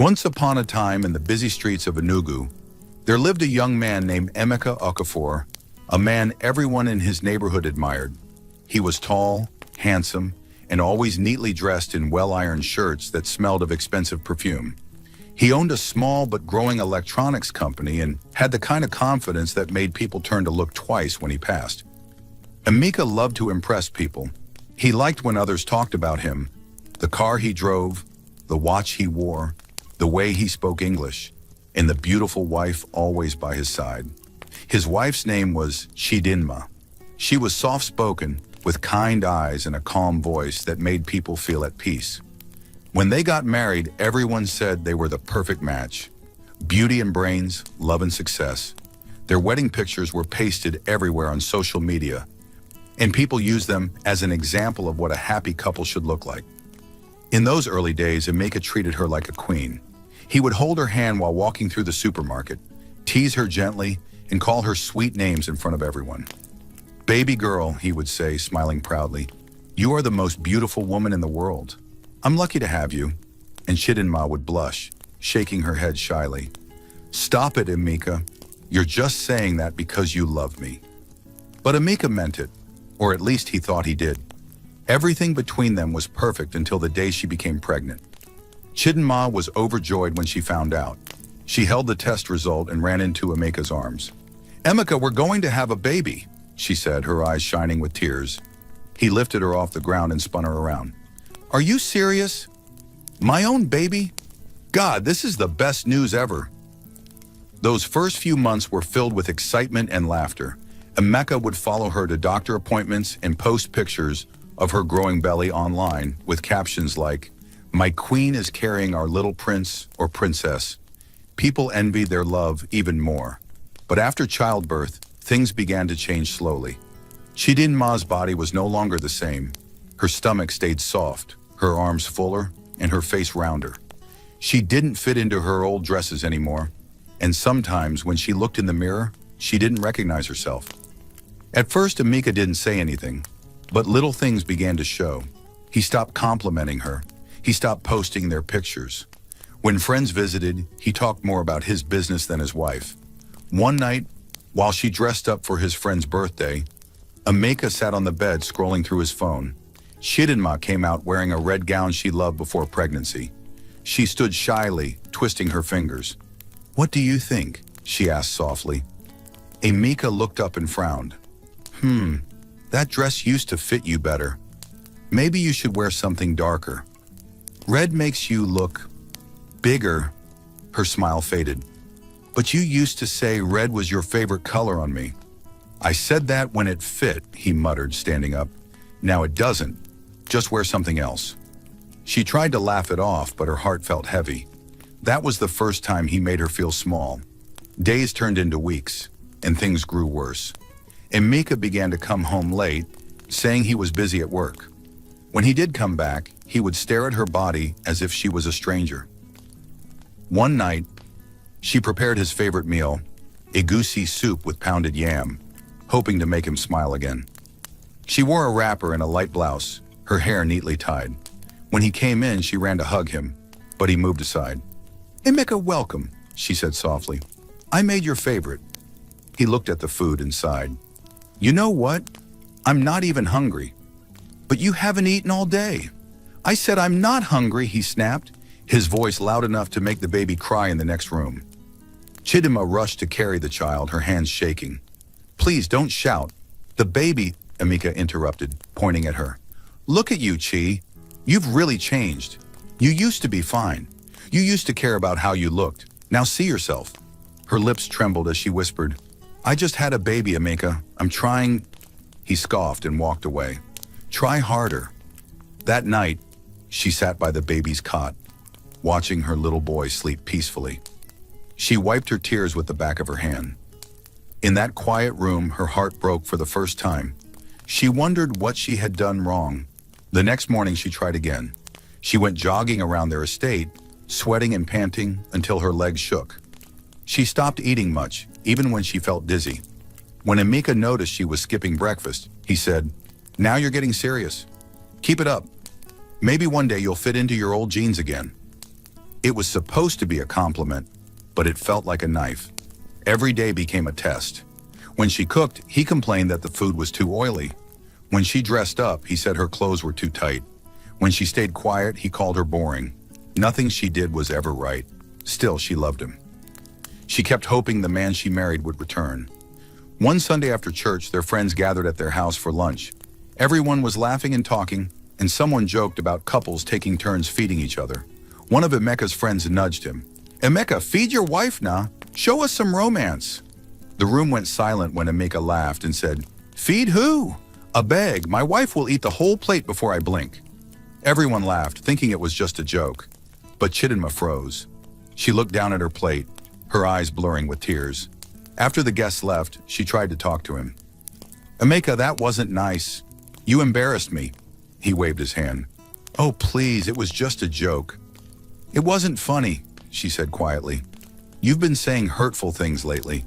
Once upon a time in the busy streets of Enugu, there lived a young man named Emeka Okafor, a man everyone in his neighborhood admired. He was tall, handsome, and always neatly dressed in well-ironed shirts that smelled of expensive perfume. He owned a small but growing electronics company and had the kind of confidence that made people turn to look twice when he passed. Emeka loved to impress people. He liked when others talked about him, the car he drove, the watch he wore, the way he spoke English, and the beautiful wife always by his side. His wife's name was Chidinma. She was soft-spoken, with kind eyes and a calm voice that made people feel at peace. When they got married, everyone said they were the perfect match. Beauty and brains, love and success. Their wedding pictures were pasted everywhere on social media, and people used them as an example of what a happy couple should look like. In those early days, Emeka treated her like a queen. He would hold her hand while walking through the supermarket, tease her gently, and call her sweet names in front of everyone. "Baby girl," he would say, smiling proudly, "you are the most beautiful woman in the world. I'm lucky to have you." And Chidinma would blush, shaking her head shyly. "Stop it, Emeka. You're just saying that because you love me." But Emeka meant it, or at least he thought he did. Everything between them was perfect until the day she became pregnant. Chidinma was overjoyed when she found out. She held the test result and ran into Emeka's arms. "Emeka, we're going to have a baby," she said, her eyes shining with tears. He lifted her off the ground and spun her around. "Are you serious? My own baby? God, this is the best news ever." Those first few months were filled with excitement and laughter. Emeka would follow her to doctor appointments and post pictures of her growing belly online with captions like, "My queen is carrying our little prince or princess." People envied their love even more. But after childbirth, things began to change slowly. Chidinma's body was no longer the same. Her stomach stayed soft, her arms fuller, and her face rounder. She didn't fit into her old dresses anymore, and sometimes when she looked in the mirror, she didn't recognize herself. At first, Emeka didn't say anything, but little things began to show. He stopped complimenting her. He stopped posting their pictures. When friends visited, he talked more about his business than his wife. One night, while she dressed up for his friend's birthday, Emeka sat on the bed scrolling through his phone. Chidinma came out wearing a red gown she loved before pregnancy. She stood shyly, twisting her fingers. "What do you think?" she asked softly. Emeka looked up and frowned. That dress used to fit you better. Maybe you should wear something darker. Red makes you look bigger." Her smile faded. "But you used to say red was your favorite color on me." "I said that when it fit," he muttered, standing up. "Now it doesn't. Just wear something else." She tried to laugh it off, but her heart felt heavy. That was the first time he made her feel small. Days turned into weeks, and things grew worse. Emeka began to come home late, saying he was busy at work. When he did come back, he would stare at her body as if she was a stranger. One night, she prepared his favorite meal, egusi soup with pounded yam, hoping to make him smile again. She wore a wrapper and a light blouse, her hair neatly tied. When he came in, she ran to hug him, but he moved aside. "Emeka, welcome," she said softly. "I made your favorite." He looked at the food and sighed. "You know what? I'm not even hungry." "But you haven't eaten all day." "I said I'm not hungry," he snapped, his voice loud enough to make the baby cry in the next room. Chidinma rushed to carry the child, her hands shaking. "Please don't shout. The baby," Emeka interrupted, pointing at her. "Look at you, Chi. You've really changed. You used to be fine. You used to care about how you looked. Now see yourself." Her lips trembled as she whispered, "I just had a baby, Emeka. I'm trying." He scoffed and walked away. "Try harder." That night, she sat by the baby's cot, watching her little boy sleep peacefully. She wiped her tears with the back of her hand. In that quiet room, her heart broke for the first time. She wondered what she had done wrong. The next morning, she tried again. She went jogging around their estate, sweating and panting until her legs shook. She stopped eating much, even when she felt dizzy. When Emeka noticed she was skipping breakfast, he said, "Now you're getting serious. Keep it up. Maybe one day you'll fit into your old jeans again." It was supposed to be a compliment, but it felt like a knife. Every day became a test. When she cooked, he complained that the food was too oily. When she dressed up, he said her clothes were too tight. When she stayed quiet, he called her boring. Nothing she did was ever right. Still, she loved him. She kept hoping the man she married would return. One Sunday after church, their friends gathered at their house for lunch. Everyone was laughing and talking, and someone joked about couples taking turns feeding each other. One of Emeka's friends nudged him. "Emeka, feed your wife now. Show us some romance." The room went silent when Emeka laughed and said, "Feed who? Abeg, my wife will eat the whole plate before I blink." Everyone laughed, thinking it was just a joke. But Chidinma froze. She looked down at her plate, her eyes blurring with tears. After the guests left, she tried to talk to him. "Emeka, that wasn't nice. You embarrassed me." He waved his hand. "Oh, please, it was just a joke." "It wasn't funny," she said quietly. "You've been saying hurtful things lately."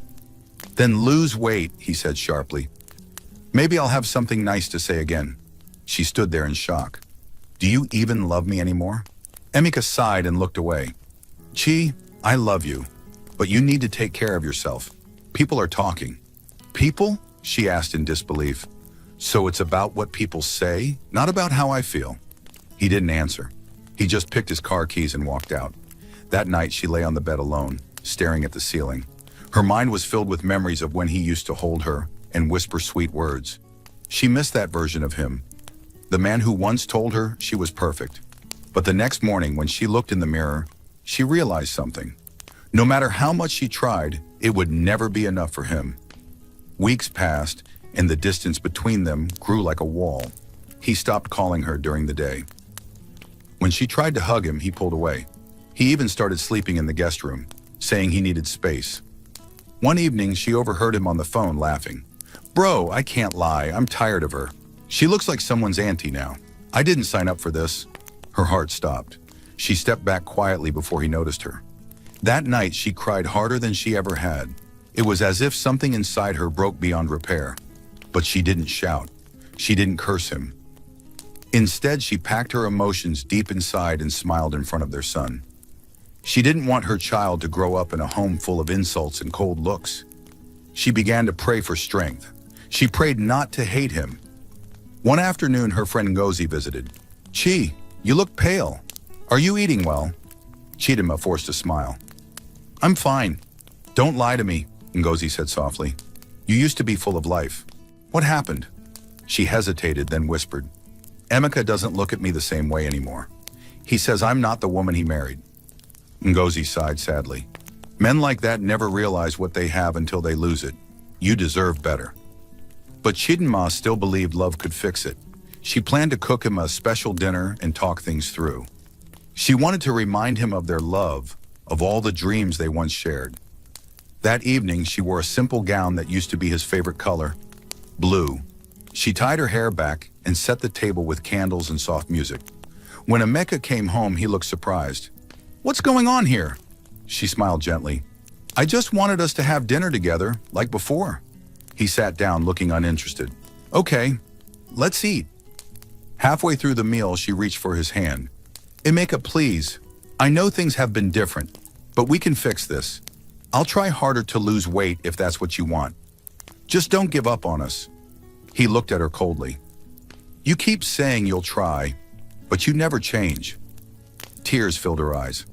"Then lose weight," he said sharply. "Maybe I'll have something nice to say again." She stood there in shock. "Do you even love me anymore?" Emeka sighed and looked away. "Chi, I love you, but you need to take care of yourself. People are talking." "People?" she asked in disbelief. "So it's about what people say, not about how I feel?" He didn't answer. He just picked his car keys and walked out. That night she lay on the bed alone, staring at the ceiling. Her mind was filled with memories of when he used to hold her and whisper sweet words. She missed that version of him, the man who once told her she was perfect. But the next morning when she looked in the mirror, she realized something. No matter how much she tried, it would never be enough for him. Weeks passed, and the distance between them grew like a wall. He stopped calling her during the day. When she tried to hug him, he pulled away. He even started sleeping in the guest room, saying he needed space. One evening, she overheard him on the phone laughing. "Bro, I can't lie, I'm tired of her. She looks like someone's auntie now. I didn't sign up for this." Her heart stopped. She stepped back quietly before he noticed her. That night, she cried harder than she ever had. It was as if something inside her broke beyond repair. But she didn't shout. She didn't curse him. Instead, she packed her emotions deep inside and smiled in front of their son. She didn't want her child to grow up in a home full of insults and cold looks. She began to pray for strength. She prayed not to hate him. One afternoon, her friend Ngozi visited. "Chi, you look pale. Are you eating well?" Chidinma forced a smile. "I'm fine. Don't lie to me," Ngozi said softly. "You used to be full of life. What happened?" She hesitated, then whispered. "Emeka doesn't look at me the same way anymore. He says I'm not the woman he married." Ngozi sighed sadly. "Men like that never realize what they have until they lose it. You deserve better." But Chidinma still believed love could fix it. She planned to cook him a special dinner and talk things through. She wanted to remind him of their love, of all the dreams they once shared. That evening, she wore a simple gown that used to be his favorite color, blue. She tied her hair back and set the table with candles and soft music. When Emeka came home, he looked surprised. "What's going on here?" She smiled gently. "I just wanted us to have dinner together, like before." He sat down, looking uninterested. "Okay, let's eat." Halfway through the meal, she reached for his hand. "Emeka, please. I know things have been different, but we can fix this. I'll try harder to lose weight if that's what you want. Just don't give up on us." He looked at her coldly. "You keep saying you'll try, but you never change." Tears filled her eyes.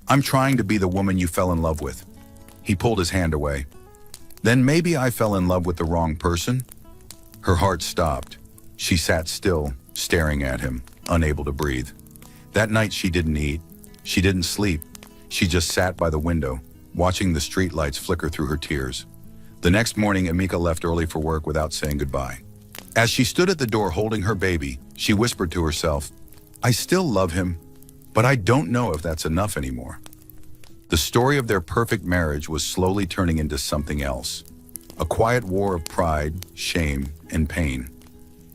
"I'm trying to be the woman you fell in love with." He pulled his hand away. "Then maybe I fell in love with the wrong person?" Her heart stopped. She sat still, staring at him, unable to breathe. That night she didn't eat. She didn't sleep. She just sat by the window, watching the streetlights flicker through her tears. The next morning, Emeka left early for work without saying goodbye. As she stood at the door holding her baby, she whispered to herself, "I still love him, but I don't know if that's enough anymore." The story of their perfect marriage was slowly turning into something else. A quiet war of pride, shame, and pain.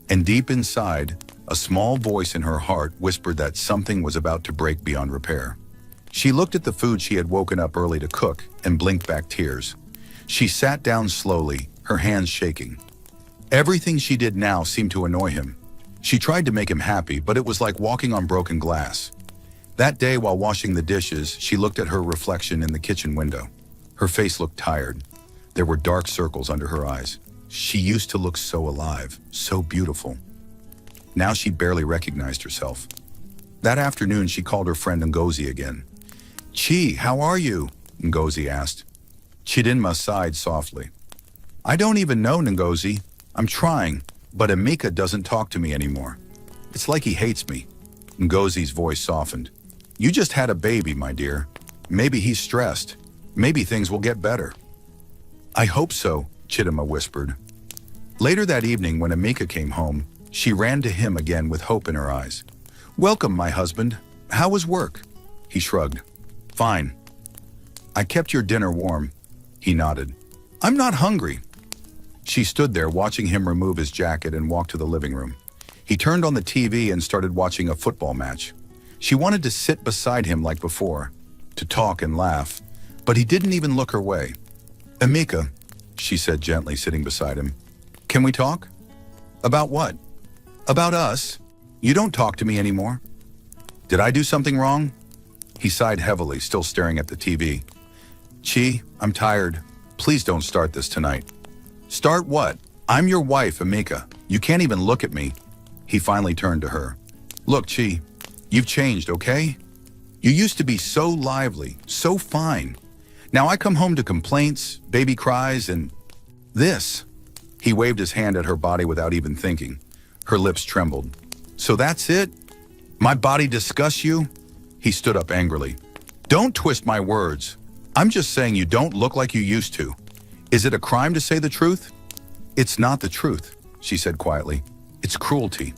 And deep inside, a small voice in her heart whispered that something was about to break beyond repair. She looked at the food she had woken up early to cook and blinked back tears. She sat down slowly, her hands shaking. Everything she did now seemed to annoy him. She tried to make him happy, but it was like walking on broken glass. That day, while washing the dishes, she looked at her reflection in the kitchen window. Her face looked tired. There were dark circles under her eyes. She used to look so alive, so beautiful. Now she barely recognized herself. That afternoon, she called her friend Ngozi again. "Chi, how are you?" Ngozi asked. Chidinma sighed softly. "I don't even know, Ngozi. I'm trying, but Emeka doesn't talk to me anymore. It's like he hates me." Ngozi's voice softened. "You just had a baby, my dear. Maybe he's stressed. Maybe things will get better." "I hope so," Chidinma whispered. Later that evening, when Emeka came home, she ran to him again with hope in her eyes. "Welcome, my husband. How was work?" He shrugged. "Fine. I kept your dinner warm." He nodded. "I'm not hungry." She stood there watching him remove his jacket and walk to the living room. He turned on the TV and started watching a football match. She wanted to sit beside him like before, to talk and laugh, but he didn't even look her way. "Emeka," she said gently, sitting beside him. "Can we talk?" "About what?" "About us. You don't talk to me anymore." "Did I do something wrong?" He sighed heavily, still staring at the TV. "Chi, I'm tired. Please don't start this tonight." "Start what? I'm your wife, Emeka. You can't even look at me." He finally turned to her. "Look, Chi, you've changed, okay? You used to be so lively, so fine. Now I come home to complaints, baby cries, and this." He waved his hand at her body without even thinking. Her lips trembled. "So that's it? My body disgusts you?" He stood up angrily. "Don't twist my words. I'm just saying you don't look like you used to. Is it a crime to say the truth?" "It's not the truth," she said quietly. "It's cruelty."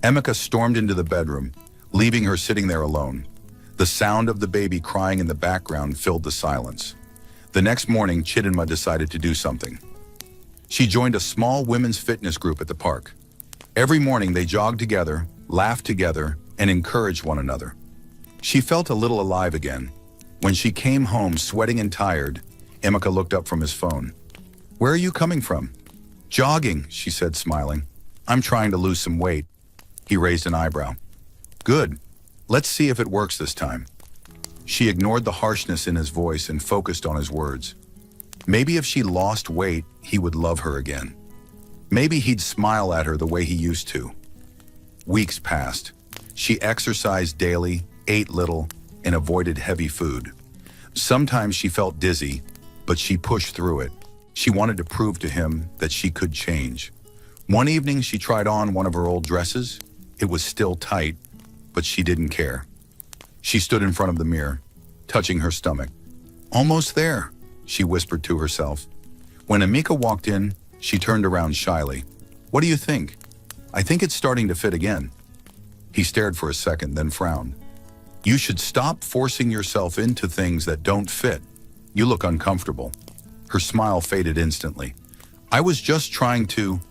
Emeka stormed into the bedroom, leaving her sitting there alone. The sound of the baby crying in the background filled the silence. The next morning, Chidinma decided to do something. She joined a small women's fitness group at the park. Every morning they jogged together, laughed together, and encouraged one another. She felt a little alive again. When she came home sweating and tired, Emeka looked up from his phone. "Where are you coming from?" "Jogging," she said, smiling. "I'm trying to lose some weight." He raised an eyebrow. "Good. Let's see if it works this time." She ignored the harshness in his voice and focused on his words. Maybe if she lost weight, he would love her again. Maybe he'd smile at her the way he used to. Weeks passed. She exercised daily, ate little, and avoided heavy food. Sometimes she felt dizzy, but she pushed through it. She wanted to prove to him that she could change. One evening, she tried on one of her old dresses. It was still tight, but she didn't care. She stood in front of the mirror, touching her stomach. "Almost there," she whispered to herself. When Emeka walked in, she turned around shyly. "What do you think?" "I think it's starting to fit again." He stared for a second, then frowned. "You should stop forcing yourself into things that don't fit. You look uncomfortable." Her smile faded instantly. "I was just trying to—"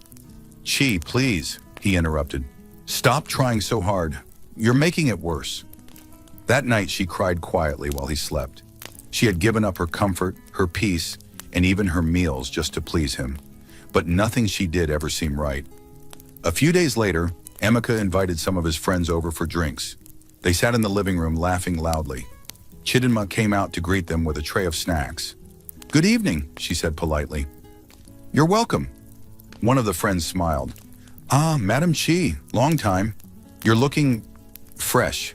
"Chi, please," he interrupted. "Stop trying so hard. You're making it worse." That night she cried quietly while he slept. She had given up her comfort, her peace, and even her meals just to please him. But nothing she did ever seemed right. A few days later, Emeka invited some of his friends over for drinks. They sat in the living room laughing loudly. Chidinma came out to greet them with a tray of snacks. "Good evening," she said politely. "You're welcome." One of the friends smiled. "Ah, Madam Chi, long time. You're looking fresh."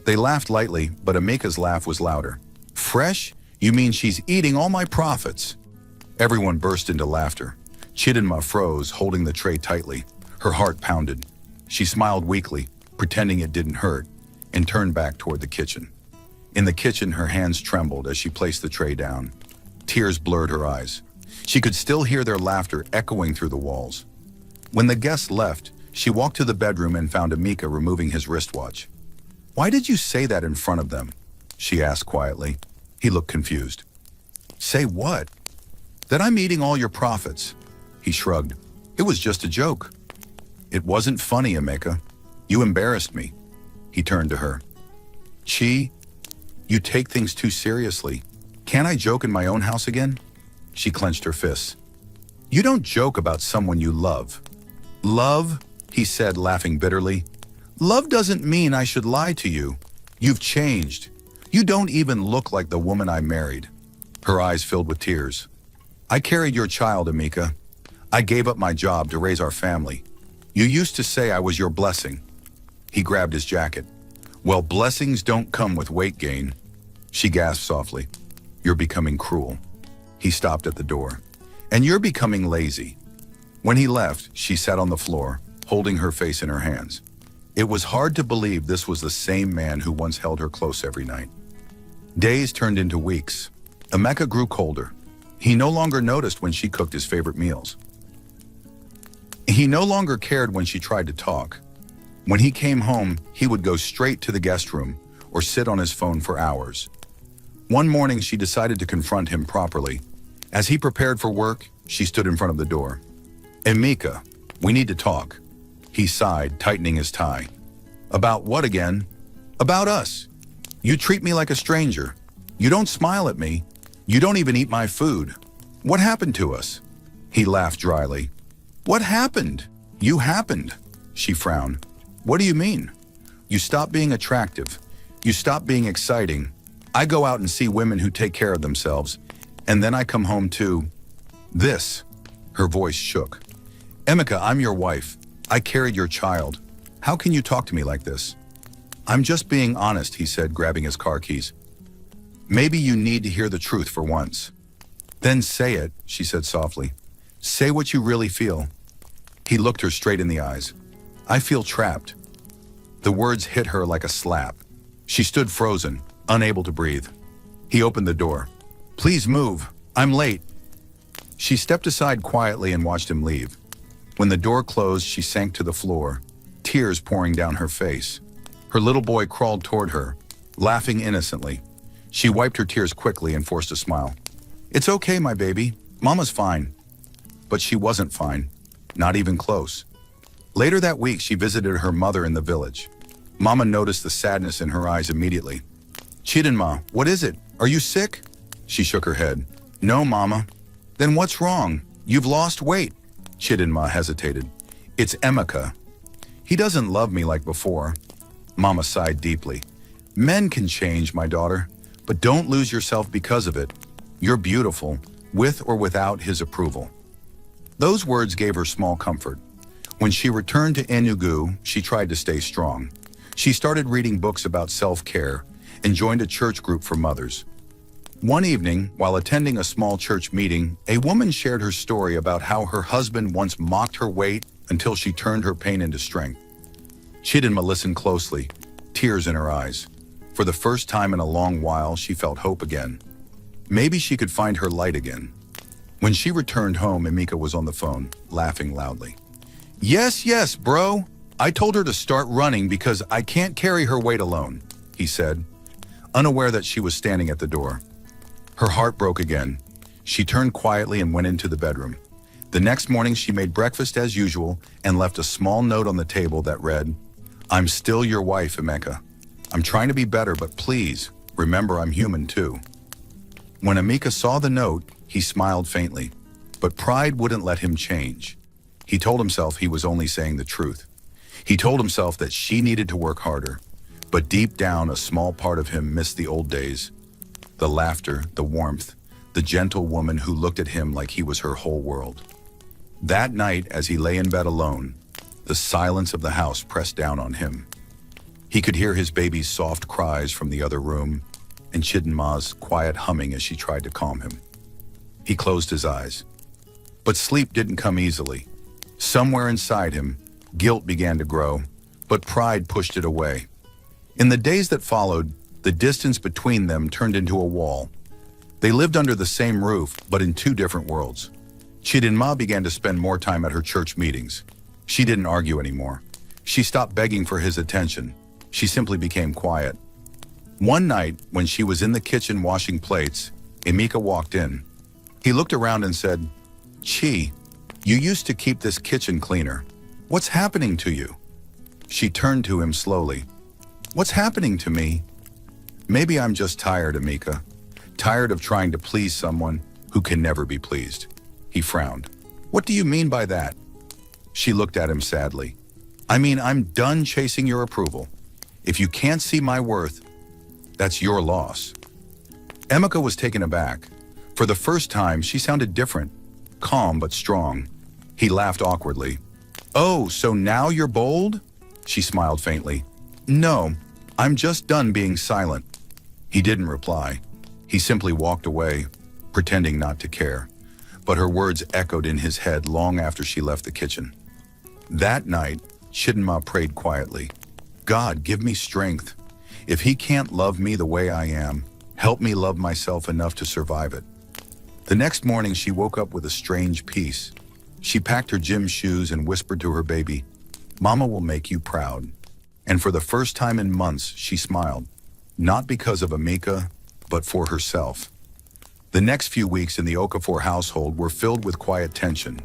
They laughed lightly, but Emeka's laugh was louder. "Fresh? You mean she's eating all my profits?" Everyone burst into laughter. Chidinma froze, holding the tray tightly. Her heart pounded. She smiled weakly, pretending it didn't hurt, and turned back toward the kitchen. In the kitchen, her hands trembled as she placed the tray down. Tears blurred her eyes. She could still hear their laughter echoing through the walls. When the guests left, she walked to the bedroom and found Emeka removing his wristwatch. "Why did you say that in front of them?" she asked quietly. He looked confused. "Say what?" "That I'm eating all your profits." He shrugged. "It was just a joke." "It wasn't funny, Emeka. You embarrassed me." He turned to her. "Chi, you take things too seriously. Can't I joke in my own house again?" She clenched her fists. "You don't joke about someone you love." "Love?" he said, laughing bitterly. "Love doesn't mean I should lie to you. You've changed. You don't even look like the woman I married." Her eyes filled with tears. "I carried your child, Emeka. I gave up my job to raise our family. You used to say I was your blessing." He grabbed his jacket. "Well, blessings don't come with weight gain." She gasped softly. "You're becoming cruel." He stopped at the door. "And you're becoming lazy." When he left, she sat on the floor, holding her face in her hands. It was hard to believe this was the same man who once held her close every night. Days turned into weeks. Emeka grew colder. He no longer noticed when she cooked his favorite meals. He no longer cared when she tried to talk. When he came home, he would go straight to the guest room or sit on his phone for hours. One morning, she decided to confront him properly. As he prepared for work, she stood in front of the door. "Emeka, we need to talk." He sighed, tightening his tie. "About what again?" "About us. You treat me like a stranger. You don't smile at me. You don't even eat my food. What happened to us?" He laughed dryly. "What happened?" "You happened." She frowned. "What do you mean?" "You stopped being attractive. You stopped being exciting. I go out and see women who take care of themselves, and then I come home to this." Her voice shook. "Emeka, I'm your wife. I carried your child. How can you talk to me like this?" "I'm just being honest," he said, grabbing his car keys. "Maybe you need to hear the truth for once." "Then say it," she said softly. "Say what you really feel." He looked her straight in the eyes. "I feel trapped." The words hit her like a slap. She stood frozen, unable to breathe. He opened the door. "Please move. I'm late." She stepped aside quietly and watched him leave. When the door closed, she sank to the floor, tears pouring down her face. Her little boy crawled toward her, laughing innocently. She wiped her tears quickly and forced a smile. "It's okay, my baby. Mama's fine." But she wasn't fine, not even close. Later that week, she visited her mother in the village. Mama noticed the sadness in her eyes immediately. "Chidinma, what is it? Are you sick?" She shook her head. "No, Mama." "Then what's wrong? You've lost weight." Chidinma hesitated. "It's Emeka. He doesn't love me like before." Mama sighed deeply. "Men can change, my daughter, but don't lose yourself because of it. You're beautiful, with or without his approval." Those words gave her small comfort. When she returned to Enugu, she tried to stay strong. She started reading books about self-care and joined a church group for mothers. One evening, while attending a small church meeting, a woman shared her story about how her husband once mocked her weight until she turned her pain into strength. Chidinma listened closely, tears in her eyes. For the first time in a long while, she felt hope again. Maybe she could find her light again. When she returned home, Emeka was on the phone, laughing loudly. Yes, bro. I told her to start running because I can't carry her weight alone," he said, unaware that she was standing at the door. Her heart broke again. She turned quietly and went into the bedroom. The next morning, she made breakfast as usual and left a small note on the table that read, "I'm still your wife, Emeka. I'm trying to be better, but please, remember I'm human too." When Emeka saw the note, he smiled faintly, but pride wouldn't let him change. He told himself he was only saying the truth. He told himself that she needed to work harder, but deep down, a small part of him missed the old days. The laughter, the warmth, the gentle woman who looked at him like he was her whole world. That night, as he lay in bed alone, the silence of the house pressed down on him. He could hear his baby's soft cries from the other room and Chidinma's quiet humming as she tried to calm him. He closed his eyes. But sleep didn't come easily. Somewhere inside him, guilt began to grow, but pride pushed it away. In the days that followed, the distance between them turned into a wall. They lived under the same roof, but in two different worlds. Chidinma began to spend more time at her church meetings. She didn't argue anymore. She stopped begging for his attention. She simply became quiet. One night, when she was in the kitchen washing plates, Emeka walked in. He looked around and said, "Chi, you used to keep this kitchen cleaner. What's happening to you?" She turned to him slowly. "What's happening to me?" "Maybe I'm just tired, Emeka. Tired of trying to please someone who can never be pleased." He frowned. "What do you mean by that?" She looked at him sadly. "I mean, I'm done chasing your approval. If you can't see my worth, That's your loss." Emeka was taken aback. For the first time, she sounded different, calm but strong. He laughed awkwardly. "Oh, so now you're bold?" She smiled faintly. "No, I'm just done being silent." He didn't reply. He simply walked away, pretending not to care. But her words echoed in his head long after she left the kitchen. That night, Chidinma prayed quietly. "God, give me strength. If he can't love me the way I am, help me love myself enough to survive it." The next morning, she woke up with a strange peace. She packed her gym shoes and whispered to her baby, "Mama will make you proud." And for the first time in months, she smiled, not because of Emeka, but for herself. The next few weeks in the Okafor household were filled with quiet tension.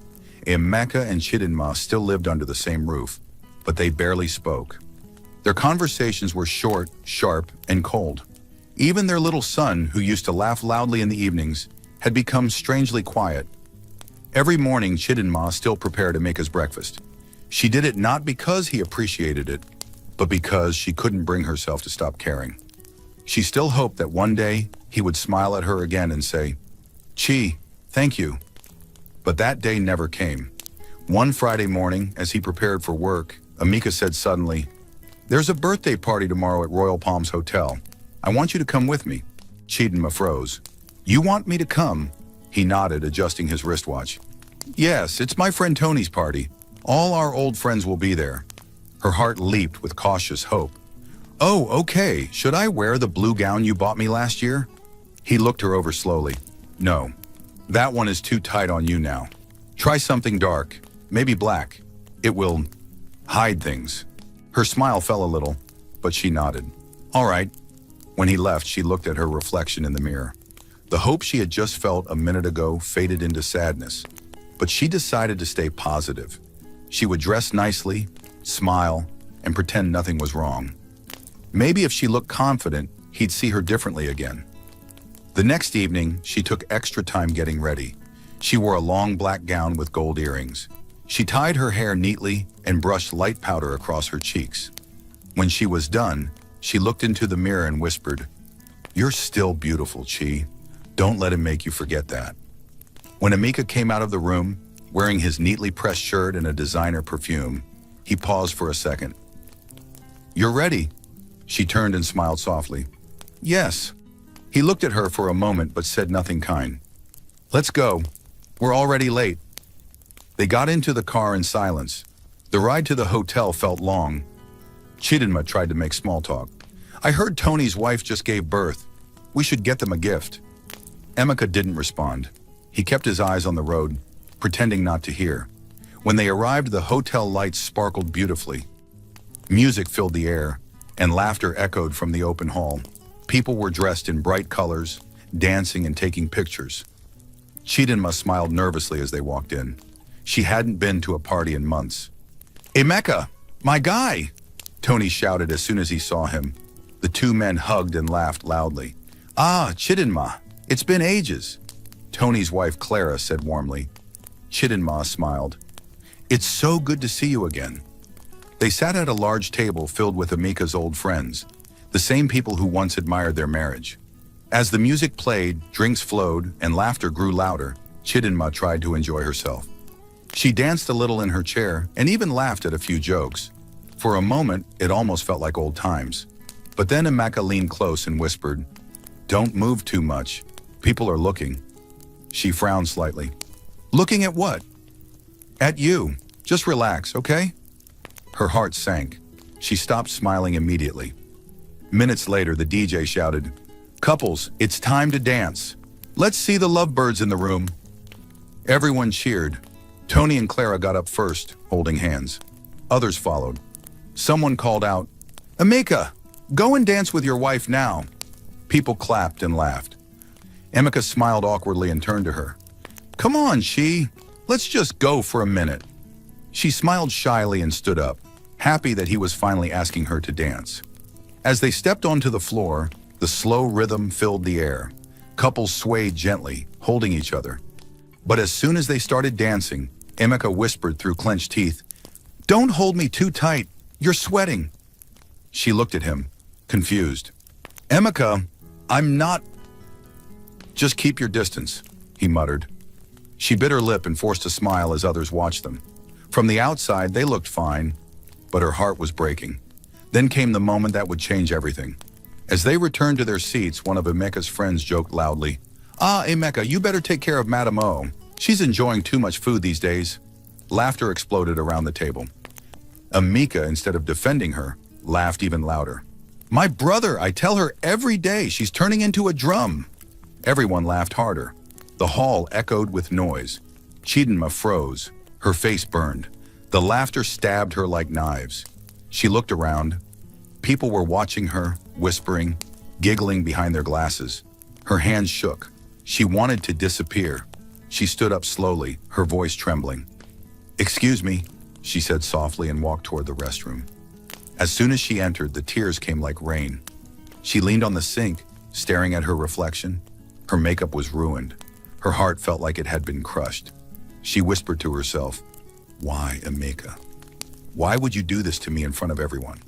Emeka and Chidinma still lived under the same roof, but they barely spoke. Their conversations were short, sharp, and cold. Even their little son, who used to laugh loudly in the evenings, had become strangely quiet. Every morning, Chidinma still prepared Emeka's breakfast. She did it not because he appreciated it, but because she couldn't bring herself to stop caring. She still hoped that one day he would smile at her again and say, "Chi, thank you." But that day never came. One Friday morning, as he prepared for work, Emeka said suddenly, "There's a birthday party tomorrow at Royal Palms Hotel. I want you to come with me." Chidinma froze. "You want me to come?" He nodded, adjusting his wristwatch. "Yes, it's my friend Tony's party. All our old friends will be there." Her heart leaped with cautious hope. "Oh, okay. Should I wear the blue gown you bought me last year?" He looked her over slowly. "No, that one is too tight on you now. Try something dark, maybe black. It will hide things." Her smile fell a little, but she nodded. "All right." When he left, she looked at her reflection in the mirror. The hope she had just felt a minute ago faded into sadness, but she decided to stay positive. She would dress nicely, smile, and pretend nothing was wrong. Maybe if she looked confident, he'd see her differently again. The next evening, she took extra time getting ready. She wore a long black gown with gold earrings. She tied her hair neatly and brushed light powder across her cheeks. When she was done, she looked into the mirror and whispered, "You're still beautiful, Chi. Don't let him make you forget that." When Emeka came out of the room, wearing his neatly pressed shirt and a designer perfume, he paused for a second. "You're ready." She turned and smiled softly. "Yes." He looked at her for a moment but said nothing kind. "Let's go. We're already late." They got into the car in silence. The ride to the hotel felt long. Chidinma tried to make small talk. "I heard Tony's wife just gave birth. We should get them a gift." Emeka didn't respond. He kept his eyes on the road, pretending not to hear. When they arrived, the hotel lights sparkled beautifully. Music filled the air, and laughter echoed from the open hall. People were dressed in bright colors, dancing and taking pictures. Chidinma smiled nervously as they walked in. She hadn't been to a party in months. "Emeka, my guy!" Tony shouted as soon as he saw him. The two men hugged and laughed loudly. "Ah, Chidinma, it's been ages," Tony's wife Clara said warmly. Chidinma smiled. "It's so good to see you again." They sat at a large table filled with Emeka's old friends, the same people who once admired their marriage. As the music played, drinks flowed, and laughter grew louder, Chidinma tried to enjoy herself. She danced a little in her chair and even laughed at a few jokes. For a moment, it almost felt like old times. But then Emeka leaned close and whispered, "Don't move too much. People are looking." She frowned slightly. "Looking at what?" "At you. Just relax, okay?" Her heart sank. She stopped smiling immediately. Minutes later, the DJ shouted, "Couples, it's time to dance. Let's see the lovebirds in the room." Everyone cheered. Tony and Clara got up first, holding hands. Others followed. Someone called out, "Emeka, go and dance with your wife now." People clapped and laughed. Emeka smiled awkwardly and turned to her. "Come on, Chi. Let's just go for a minute." She smiled shyly and stood up, happy that he was finally asking her to dance. As they stepped onto the floor, the slow rhythm filled the air. Couples swayed gently, holding each other. But as soon as they started dancing, Emeka whispered through clenched teeth, "Don't hold me too tight. You're sweating." She looked at him, confused. Emeka, I'm not... Just keep your distance, he muttered. She bit her lip and forced a smile as others watched them. From the outside, they looked fine, but her heart was breaking. Then came the moment that would change everything. As they returned to their seats, one of Emeka's friends joked loudly, "Ah, Emeka, you better take care of Madam O. She's enjoying too much food these days." Laughter exploded around the table. Emeka, instead of defending her, laughed even louder. "My brother, I tell her every day she's turning into a drum." Everyone laughed harder. The hall echoed with noise. Chidinma froze. Her face burned. The laughter stabbed her like knives. She looked around. People were watching her, whispering, giggling behind their glasses. Her hands shook. She wanted to disappear. She stood up slowly, her voice trembling. "Excuse me," she said softly and walked toward the restroom. As soon as she entered, the tears came like rain. She leaned on the sink, staring at her reflection. Her makeup was ruined. Her heart felt like it had been crushed. She whispered to herself, "Why, Emeka? Why would you do this to me in front of everyone?"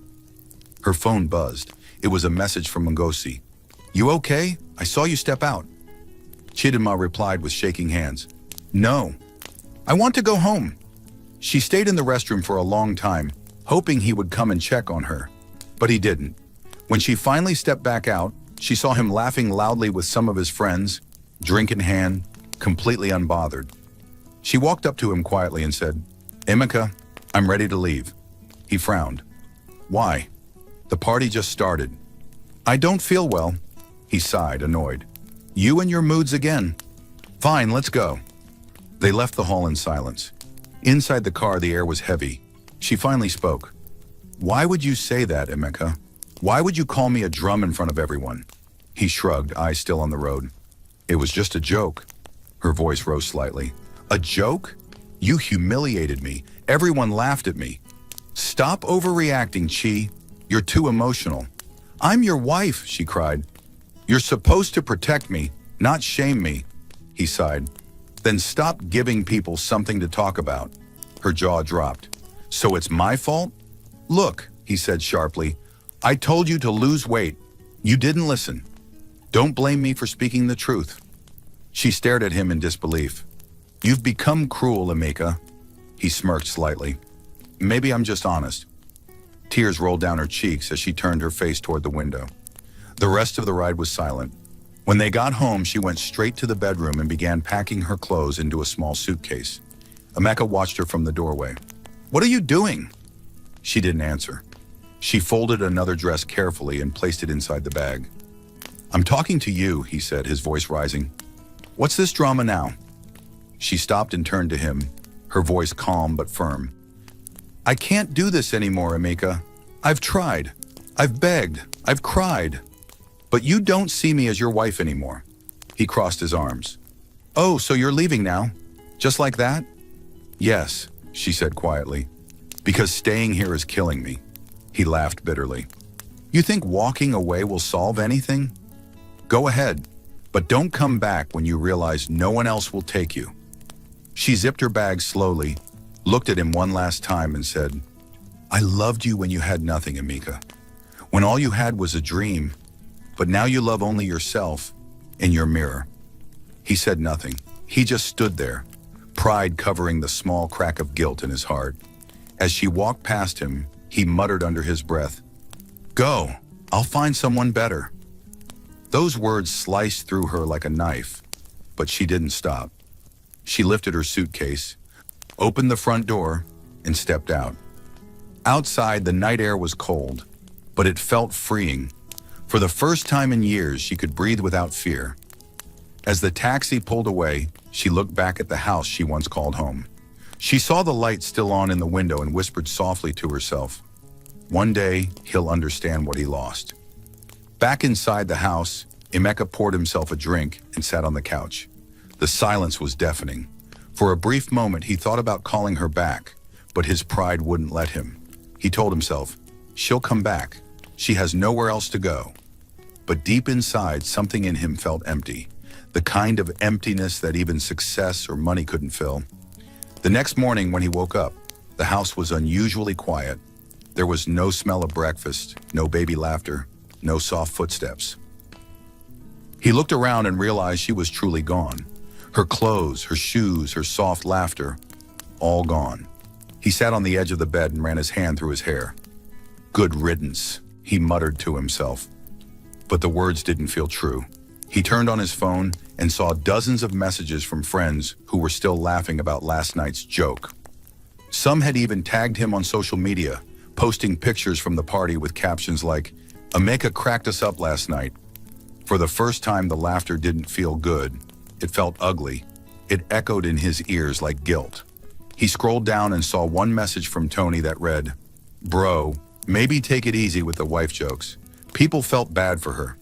Her phone buzzed. It was a message from Ngozi. "You okay? I saw you step out." Chidinma replied with shaking hands. "No, I want to go home." She stayed in the restroom for a long time, hoping he would come and check on her. But he didn't. When she finally stepped back out, she saw him laughing loudly with some of his friends, drink in hand, completely unbothered. She walked up to him quietly and said, "Emeka, I'm ready to leave." He frowned. "Why? The party just started." "I don't feel well." He sighed, annoyed. "You and your moods again." "Fine, let's go." They left the hall in silence. Inside the car, the air was heavy. She finally spoke. "Why would you say that, Emeka? Why would you call me a drum in front of everyone?" He shrugged, eyes still on the road. "It was just a joke." Her voice rose slightly. "A joke? You humiliated me. Everyone laughed at me." "Stop overreacting, Chi. You're too emotional." "I'm your wife," she cried. "You're supposed to protect me, not shame me." He sighed. "Then stop giving people something to talk about." Her jaw dropped. "So it's my fault?" "Look," he said sharply, "I told you to lose weight. You didn't listen. Don't blame me for speaking the truth." She stared at him in disbelief. "You've become cruel, Emeka." He smirked slightly. "Maybe I'm just honest." Tears rolled down her cheeks as she turned her face toward the window. The rest of the ride was silent. When they got home, she went straight to the bedroom and began packing her clothes into a small suitcase. Emeka watched her from the doorway. "What are you doing?" She didn't answer. She folded another dress carefully and placed it inside the bag. "I'm talking to you," he said, his voice rising. "What's this drama now?" She stopped and turned to him, her voice calm but firm. "I can't do this anymore, Emeka. I've tried. I've begged. I've cried. But you don't see me as your wife anymore." He crossed his arms. "Oh, so you're leaving now? Just like that?" "Yes," she said quietly. "Because staying here is killing me." He laughed bitterly. "You think walking away will solve anything? Go ahead, but don't come back when you realize no one else will take you." She zipped her bag slowly, looked at him one last time and said, "I loved you when you had nothing, Emeka. When all you had was a dream, but now you love only yourself and your mirror." He said nothing. He just stood there, pride covering the small crack of guilt in his heart. As she walked past him, he muttered under his breath, "Go, I'll find someone better." Those words sliced through her like a knife, but she didn't stop. She lifted her suitcase, opened the front door, and stepped out. Outside, the night air was cold, but it felt freeing. For the first time in years, she could breathe without fear. As the taxi pulled away, she looked back at the house she once called home. She saw the light still on in the window and whispered softly to herself, "One day, he'll understand what he lost." Back inside the house, Emeka poured himself a drink and sat on the couch. The silence was deafening. For a brief moment, he thought about calling her back, but his pride wouldn't let him. He told himself, "She'll come back. She has nowhere else to go." But deep inside, something in him felt empty, the kind of emptiness that even success or money couldn't fill. The next morning when he woke up, the house was unusually quiet. There was no smell of breakfast, no baby laughter, no soft footsteps. He looked around and realized she was truly gone. Her clothes, her shoes, her soft laughter, all gone. He sat on the edge of the bed and ran his hand through his hair. Good riddance, he muttered to himself. But the words didn't feel true. He turned on his phone and saw dozens of messages from friends who were still laughing about last night's joke. Some had even tagged him on social media, posting pictures from the party with captions like, "Emeka cracked us up last night." For the first time, the laughter didn't feel good. It felt ugly. It echoed in his ears like guilt. He scrolled down and saw one message from Tony that read, "Bro, maybe take it easy with the wife jokes." People felt bad for her.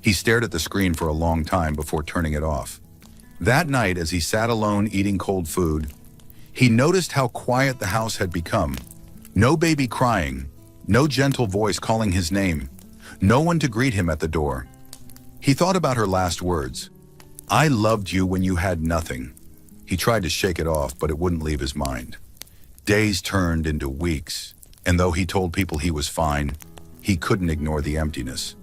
He stared at the screen for a long time before turning it off. That night, as he sat alone eating cold food, he noticed how quiet the house had become. No baby crying, no gentle voice calling his name, no one to greet him at the door. He thought about her last words. "I loved you when you had nothing." He tried to shake it off, but it wouldn't leave his mind. Days turned into weeks, and though he told people he was fine, he couldn't ignore the emptiness.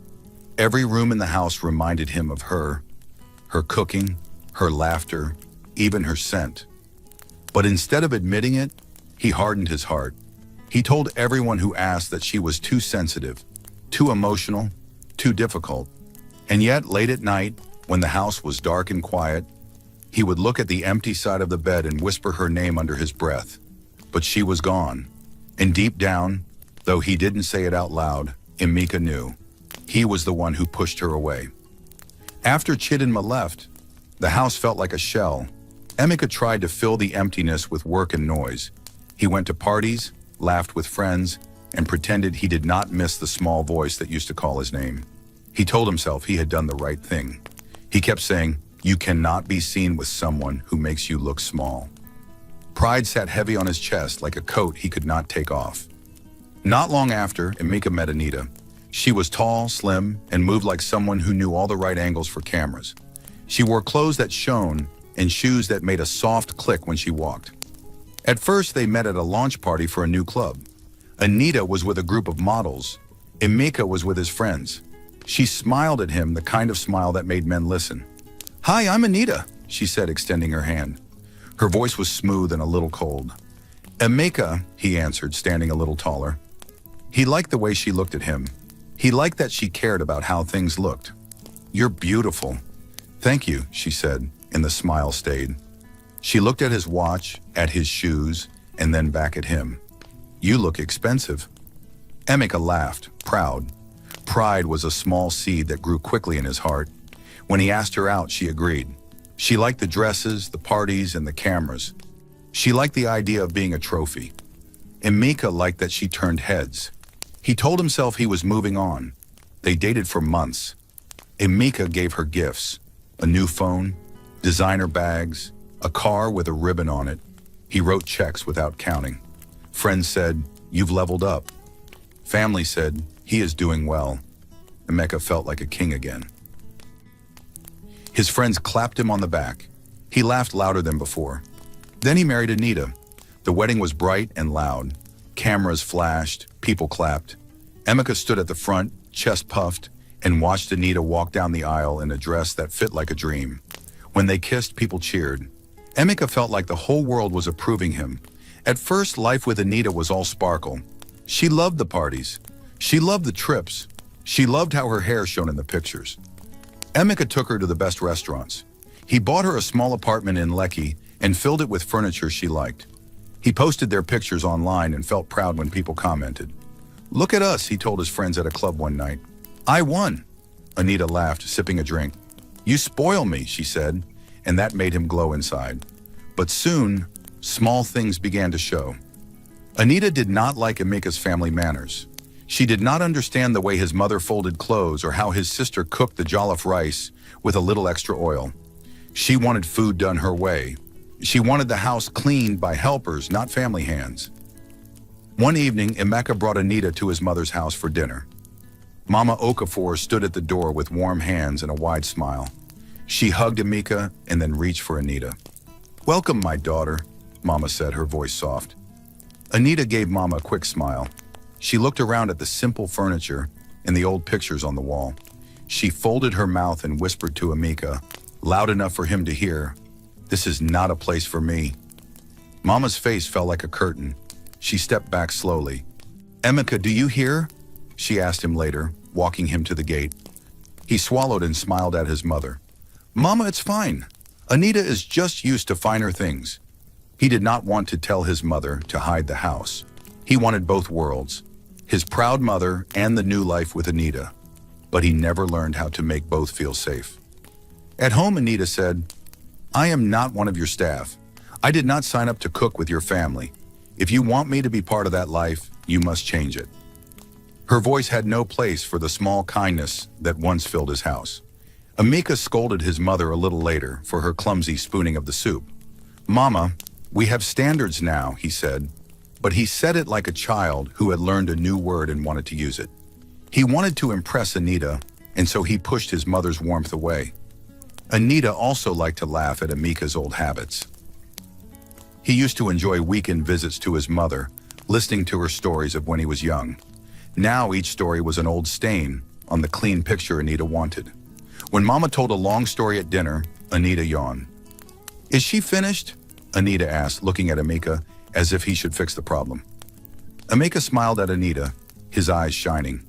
Every room in the house reminded him of her cooking, her laughter, even her scent. But instead of admitting it, he hardened his heart. He told everyone who asked that she was too sensitive, too emotional, too difficult. And yet, late at night, when the house was dark and quiet, he would look at the empty side of the bed and whisper her name under his breath. But she was gone. And deep down, though he didn't say it out loud, Emeka knew. He was the one who pushed her away. After Chidinma left, the house felt like a shell. Emeka tried to fill the emptiness with work and noise. He went to parties, laughed with friends, and pretended he did not miss the small voice that used to call his name. He told himself he had done the right thing. He kept saying, "You cannot be seen with someone who makes you look small." Pride sat heavy on his chest like a coat he could not take off. Not long after, Emeka met Anita. She was tall, slim, and moved like someone who knew all the right angles for cameras. She wore clothes that shone and shoes that made a soft click when she walked. At first, they met at a launch party for a new club. Anita was with a group of models. Emeka was with his friends. She smiled at him, the kind of smile that made men listen. "Hi, I'm Anita," she said, extending her hand. Her voice was smooth and a little cold. "Emeka," he answered, standing a little taller. He liked the way she looked at him. He liked that she cared about how things looked. "You're beautiful." "Thank you," she said, and the smile stayed. She looked at his watch, at his shoes, and then back at him. "You look expensive." Emeka laughed, proud. Pride was a small seed that grew quickly in his heart. When he asked her out, she agreed. She liked the dresses, the parties, and the cameras. She liked the idea of being a trophy. Emeka liked that she turned heads. He told himself he was moving on. They dated for months. Emeka gave her gifts, a new phone, designer bags, a car with a ribbon on it. He wrote checks without counting. Friends said, "You've leveled up." Family said, "He is doing well." Emeka felt like a king again. His friends clapped him on the back. He laughed louder than before. Then he married Anita. The wedding was bright and loud. Cameras flashed, people clapped. Emeka stood at the front, chest puffed, and watched Anita walk down the aisle in a dress that fit like a dream. When they kissed, people cheered. Emeka felt like the whole world was approving him. At first, life with Anita was all sparkle. She loved the parties. She loved the trips. She loved how her hair shone in the pictures. Emeka took her to the best restaurants. He bought her a small apartment in Lekki and filled it with furniture she liked. He posted their pictures online and felt proud when people commented. "Look at us," he told his friends at a club one night. "I won." Anita laughed, sipping a drink. "You spoil me," she said, and that made him glow inside. But soon, small things began to show. Anita did not like Emeka's family manners. She did not understand the way his mother folded clothes or how his sister cooked the jollof rice with a little extra oil. She wanted food done her way. She wanted the house cleaned by helpers, not family hands. One evening, Emeka brought Anita to his mother's house for dinner. Mama Okafor stood at the door with warm hands and a wide smile. She hugged Emeka and then reached for Anita. "Welcome, my daughter," Mama said, her voice soft. Anita gave Mama a quick smile. She looked around at the simple furniture and the old pictures on the wall. She folded her mouth and whispered to Amika, loud enough for him to hear, "This is not a place for me." Mama's face fell like a curtain. She stepped back slowly. "Emeka, do you hear?" she asked him later, walking him to the gate. He swallowed and smiled at his mother. "Mama, it's fine. Anita is just used to finer things." He did not want to tell his mother to hide the house. He wanted both worlds, his proud mother and the new life with Anita. But he never learned how to make both feel safe. At home, Anita said, "I am not one of your staff. I did not sign up to cook with your family. If you want me to be part of that life, you must change it." Her voice had no place for the small kindness that once filled his house. Amika scolded his mother a little later for her clumsy spooning of the soup. "Mama, we have standards now," he said, but he said it like a child who had learned a new word and wanted to use it. He wanted to impress Anita, and so he pushed his mother's warmth away. Anita also liked to laugh at Amika's old habits. He used to enjoy weekend visits to his mother, listening to her stories of when he was young. Now each story was an old stain on the clean picture Anita wanted. When Mama told a long story at dinner, Anita yawned. "Is she finished?" Anita asked, looking at Amika as if he should fix the problem. Amika smiled at Anita, his eyes shining.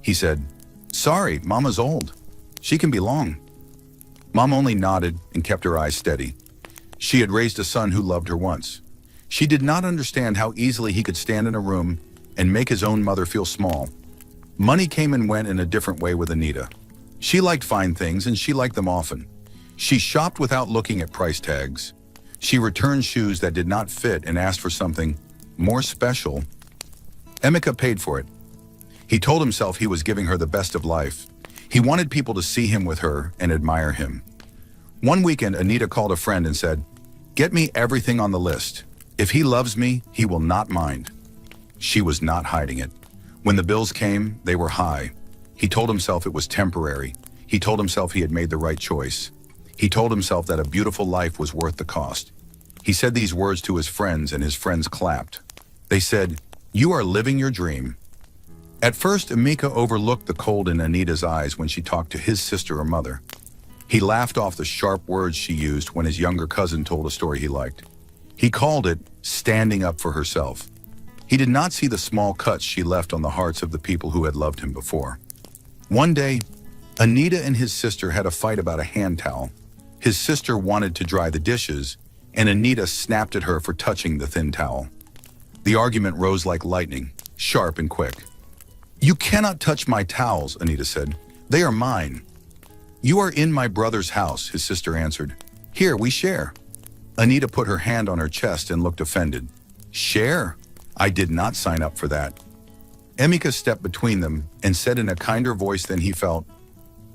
He said, "Sorry, Mama's old. She can be long." Mama only nodded and kept her eyes steady. She had raised a son who loved her once. She did not understand how easily he could stand in a room and make his own mother feel small. Money came and went in a different way with Anita. She liked fine things and she liked them often. She shopped without looking at price tags. She returned shoes that did not fit and asked for something more special. Emeka paid for it. He told himself he was giving her the best of life. He wanted people to see him with her and admire him. One weekend, Anita called a friend and said, "Get me everything on the list. If he loves me, he will not mind." She was not hiding it. When the bills came, they were high. He told himself it was temporary. He told himself he had made the right choice. He told himself that a beautiful life was worth the cost. He said these words to his friends and his friends clapped. They said, "You are living your dream." At first, Amika overlooked the cold in Anita's eyes when she talked to his sister or mother. He laughed off the sharp words she used when his younger cousin told a story he liked. He called it standing up for herself. He did not see the small cuts she left on the hearts of the people who had loved him before. One day, Anita and his sister had a fight about a hand towel. His sister wanted to dry the dishes, and Anita snapped at her for touching the thin towel. The argument rose like lightning, sharp and quick. "You cannot touch my towels," Anita said. "They are mine." "You are in my brother's house," his sister answered. "Here, we share." Anita put her hand on her chest and looked offended. "Share? I did not sign up for that." Emeka stepped between them and said in a kinder voice than he felt,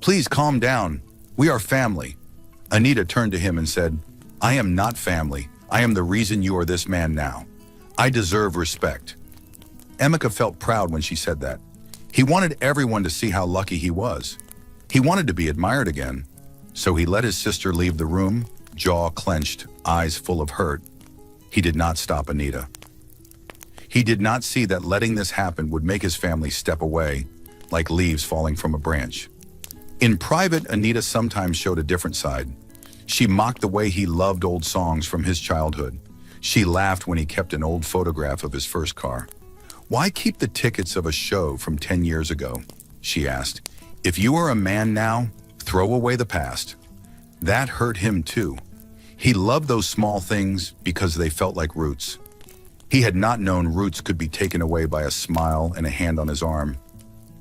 "Please calm down. We are family." Anita turned to him and said, "I am not family. I am the reason you are this man now. I deserve respect." Emeka felt proud when she said that. He wanted everyone to see how lucky he was. He wanted to be admired again. So he let his sister leave the room, jaw clenched, eyes full of hurt. He did not stop Anita. He did not see that letting this happen would make his family step away, like leaves falling from a branch. In private, Anita sometimes showed a different side. She mocked the way he loved old songs from his childhood. She laughed when he kept an old photograph of his first car. "Why keep the tickets of a show from 10 years ago?" she asked. "If you are a man now, throw away the past." That hurt him too. He loved those small things because they felt like roots. He had not known roots could be taken away by a smile and a hand on his arm.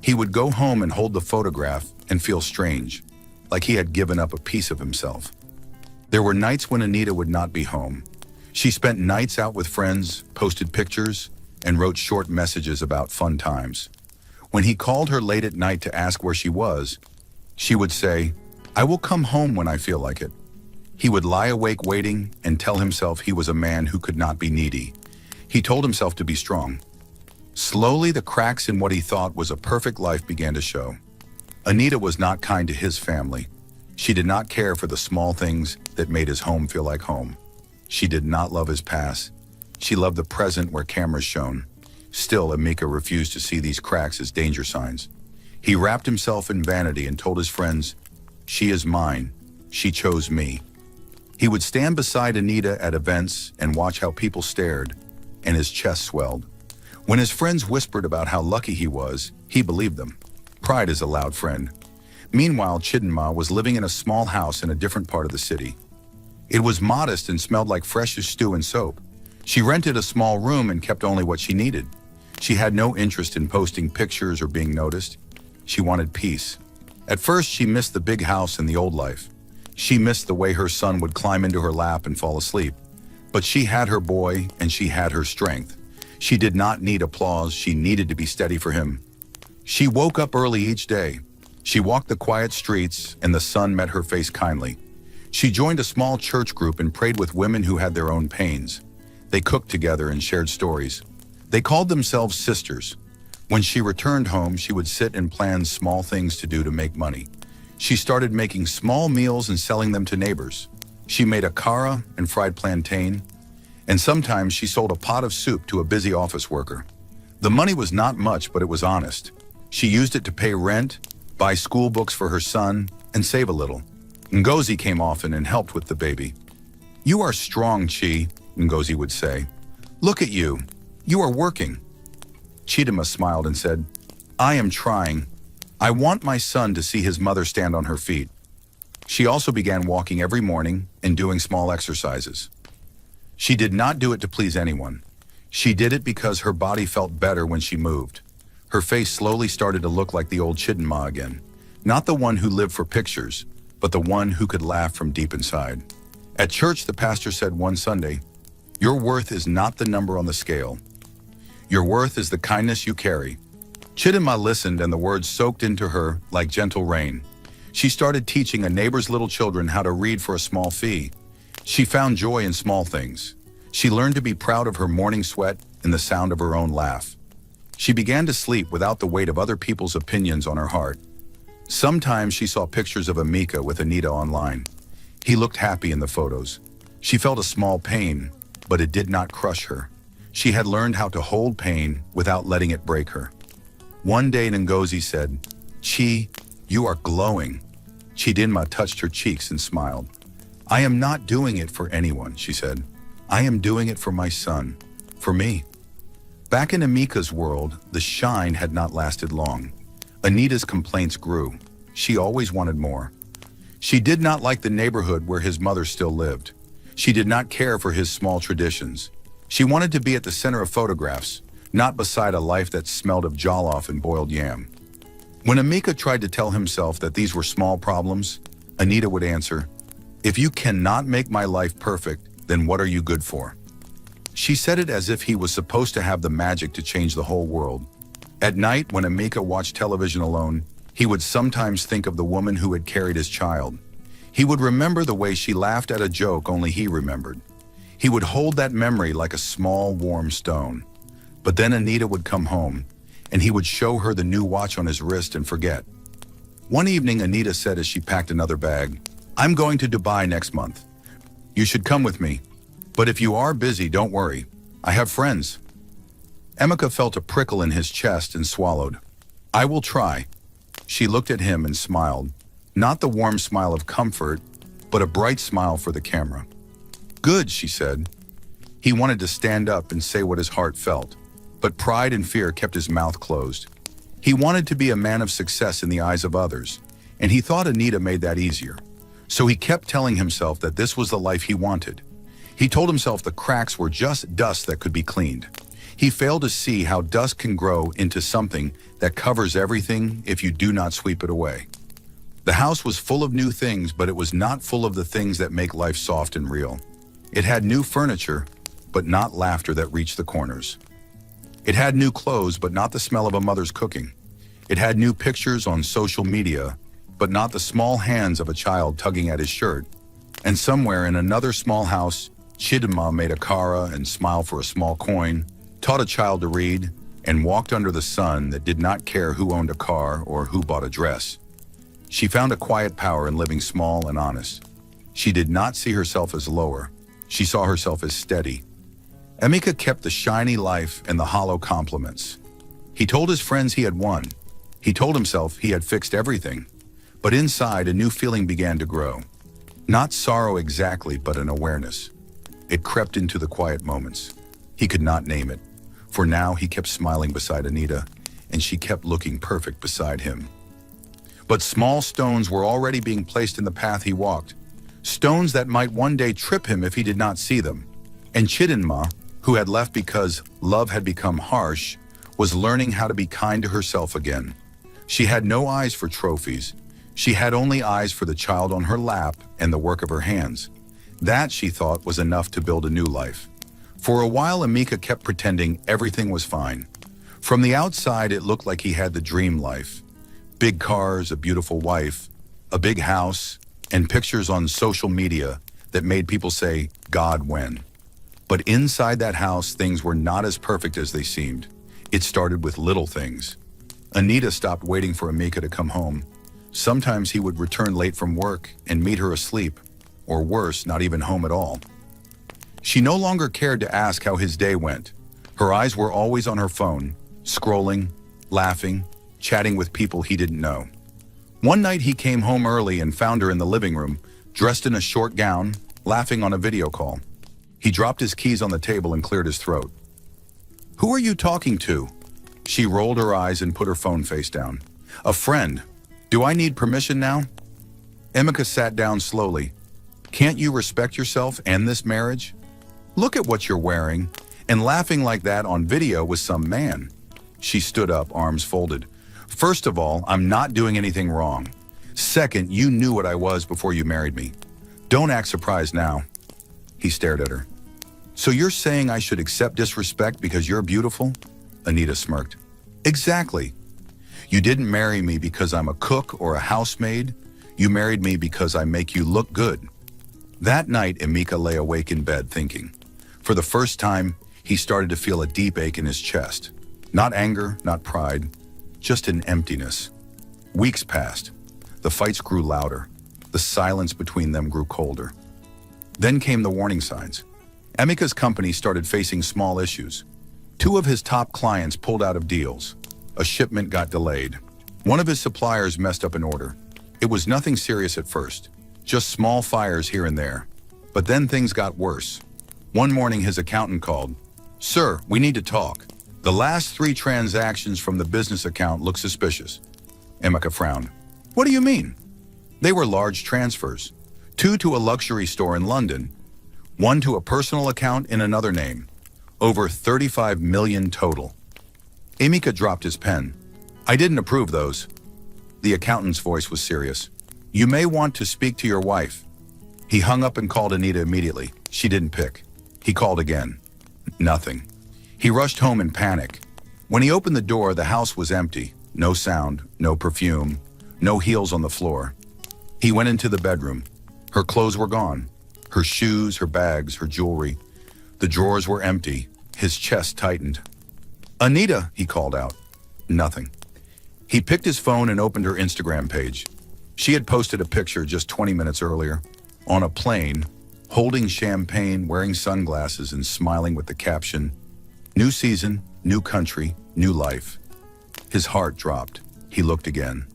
He would go home and hold the photograph and feel strange, like he had given up a piece of himself. There were nights when Anita would not be home. She spent nights out with friends, posted pictures, and wrote short messages about fun times. When he called her late at night to ask where she was, she would say, "I will come home when I feel like it." He would lie awake waiting and tell himself he was a man who could not be needy. He told himself to be strong. Slowly, the cracks in what he thought was a perfect life began to show. Anita was not kind to his family. She did not care for the small things that made his home feel like home. She did not love his past. She loved the present where cameras shone. Still, Amika refused to see these cracks as danger signs. He wrapped himself in vanity and told his friends, "She is mine. She chose me." He would stand beside Anita at events and watch how people stared, and his chest swelled. When his friends whispered about how lucky he was, he believed them. Pride is a loud friend. Meanwhile, Chidinma was living in a small house in a different part of the city. It was modest and smelled like fresh stew and soap. She rented a small room and kept only what she needed. She had no interest in posting pictures or being noticed. She wanted peace. At first, she missed the big house and the old life. She missed the way her son would climb into her lap and fall asleep. But she had her boy and she had her strength. She did not need applause, she needed to be steady for him. She woke up early each day. She walked the quiet streets and the sun met her face kindly. She joined a small church group and prayed with women who had their own pains. They cooked together and shared stories. They called themselves sisters. When she returned home, she would sit and plan small things to do to make money. She started making small meals and selling them to neighbors. She made a kara and fried plantain, and sometimes she sold a pot of soup to a busy office worker. The money was not much, but it was honest. She used it to pay rent, buy school books for her son, and save a little. Ngozi came often and helped with the baby. "You are strong, Chi," Ngozi would say. "Look at you. You are working." Chidinma smiled and said, "I am trying. I want my son to see his mother stand on her feet." She also began walking every morning and doing small exercises. She did not do it to please anyone. She did it because her body felt better when she moved. Her face slowly started to look like the old Chidinma again. Not the one who lived for pictures, but the one who could laugh from deep inside. At church, the pastor said one Sunday, "Your worth is not the number on the scale. Your worth is the kindness you carry." Chidinma listened and the words soaked into her like gentle rain. She started teaching a neighbor's little children how to read for a small fee. She found joy in small things. She learned to be proud of her morning sweat and the sound of her own laugh. She began to sleep without the weight of other people's opinions on her heart. Sometimes she saw pictures of Amika with Anita online. He looked happy in the photos. She felt a small pain, but it did not crush her. She had learned how to hold pain without letting it break her. One day Ngozi said, "Chi, you are glowing." Chidinma touched her cheeks and smiled. "I am not doing it for anyone," she said. "I am doing it for my son, for me." Back in Amika's world, the shine had not lasted long. Anita's complaints grew. She always wanted more. She did not like the neighborhood where his mother still lived. She did not care for his small traditions. She wanted to be at the center of photographs, not beside a life that smelled of jollof and boiled yam. When Amika tried to tell himself that these were small problems, Anita would answer, "If you cannot make my life perfect, then what are you good for?" She said it as if he was supposed to have the magic to change the whole world. At night, when Amika watched television alone, he would sometimes think of the woman who had carried his child. He would remember the way she laughed at a joke only he remembered. He would hold that memory like a small, warm stone. But then Anita would come home, and he would show her the new watch on his wrist and forget. One evening, Anita said as she packed another bag, "I'm going to Dubai next month. You should come with me. But if you are busy, don't worry. I have friends." Emeka felt a prickle in his chest and swallowed. "I will try." She looked at him and smiled, not the warm smile of comfort, but a bright smile for the camera. "Good," she said. He wanted to stand up and say what his heart felt, but pride and fear kept his mouth closed. He wanted to be a man of success in the eyes of others, and he thought Anita made that easier. So he kept telling himself that this was the life he wanted. He told himself the cracks were just dust that could be cleaned. He failed to see how dust can grow into something that covers everything if you do not sweep it away. The house was full of new things, but it was not full of the things that make life soft and real. It had new furniture, but not laughter that reached the corners. It had new clothes, but not the smell of a mother's cooking. It had new pictures on social media, but not the small hands of a child tugging at his shirt. And somewhere in another small house, Chidinma made a kara and smiled for a small coin, taught a child to read, and walked under the sun that did not care who owned a car or who bought a dress. She found a quiet power in living small and honest. She did not see herself as lower. She saw herself as steady. Emeka kept the shiny life and the hollow compliments. He told his friends he had won. He told himself he had fixed everything, but inside a new feeling began to grow. Not sorrow exactly, but an awareness. It crept into the quiet moments. He could not name it, for now he kept smiling beside Anita, and she kept looking perfect beside him. But small stones were already being placed in the path he walked, stones that might one day trip him if he did not see them. And Chidinma, who had left because love had become harsh, was learning how to be kind to herself again. She had no eyes for trophies. She had only eyes for the child on her lap and the work of her hands. That, she thought, was enough to build a new life. For a while, Emeka kept pretending everything was fine. From the outside, it looked like he had the dream life. Big cars, a beautiful wife, a big house, and pictures on social media that made people say, God, when? But inside that house, things were not as perfect as they seemed. It started with little things. Anita stopped waiting for Emeka to come home. Sometimes he would return late from work and meet her asleep, or worse, not even home at all. She no longer cared to ask how his day went. Her eyes were always on her phone, scrolling, laughing, chatting with people he didn't know. One night he came home early and found her in the living room, dressed in a short gown, laughing on a video call. He dropped his keys on the table and cleared his throat. "Who are you talking to?" She rolled her eyes and put her phone face down. "A friend. Do I need permission now?" Emeka sat down slowly. "Can't you respect yourself and this marriage? Look at what you're wearing, and laughing like that on video with some man." She stood up, arms folded. "First of all, I'm not doing anything wrong. Second, you knew what I was before you married me. Don't act surprised now." He stared at her. "So you're saying I should accept disrespect because you're beautiful?" Anita smirked. "Exactly. You didn't marry me because I'm a cook or a housemaid. You married me because I make you look good." That night, Emeka lay awake in bed thinking. For the first time, he started to feel a deep ache in his chest. Not anger, not pride, just an emptiness. Weeks passed. The fights grew louder. The silence between them grew colder. Then came the warning signs. Emeka's company started facing small issues. Two of his top clients pulled out of deals. A shipment got delayed. One of his suppliers messed up an order. It was nothing serious at first, just small fires here and there. But then things got worse. One morning his accountant called. "Sir, we need to talk. The last 3 transactions from the business account look suspicious." Emeka frowned. "What do you mean?" "They were large transfers. 2 to a luxury store in London, 1 to a personal account in another name. Over 35 million total." Emeka dropped his pen. "I didn't approve those." The accountant's voice was serious. "You may want to speak to your wife." He hung up and called Anita immediately. She didn't pick. He called again. Nothing. He rushed home in panic. When he opened the door, the house was empty. No sound, no perfume, no heels on the floor. He went into the bedroom. Her clothes were gone. Her shoes, her bags, her jewelry. The drawers were empty. His chest tightened. "Anita," he called out. Nothing. He picked his phone and opened her Instagram page. She had posted a picture just 20 minutes earlier, on a plane, holding champagne, wearing sunglasses, and smiling with the caption, "New season, new country, new life." His heart dropped. He looked again.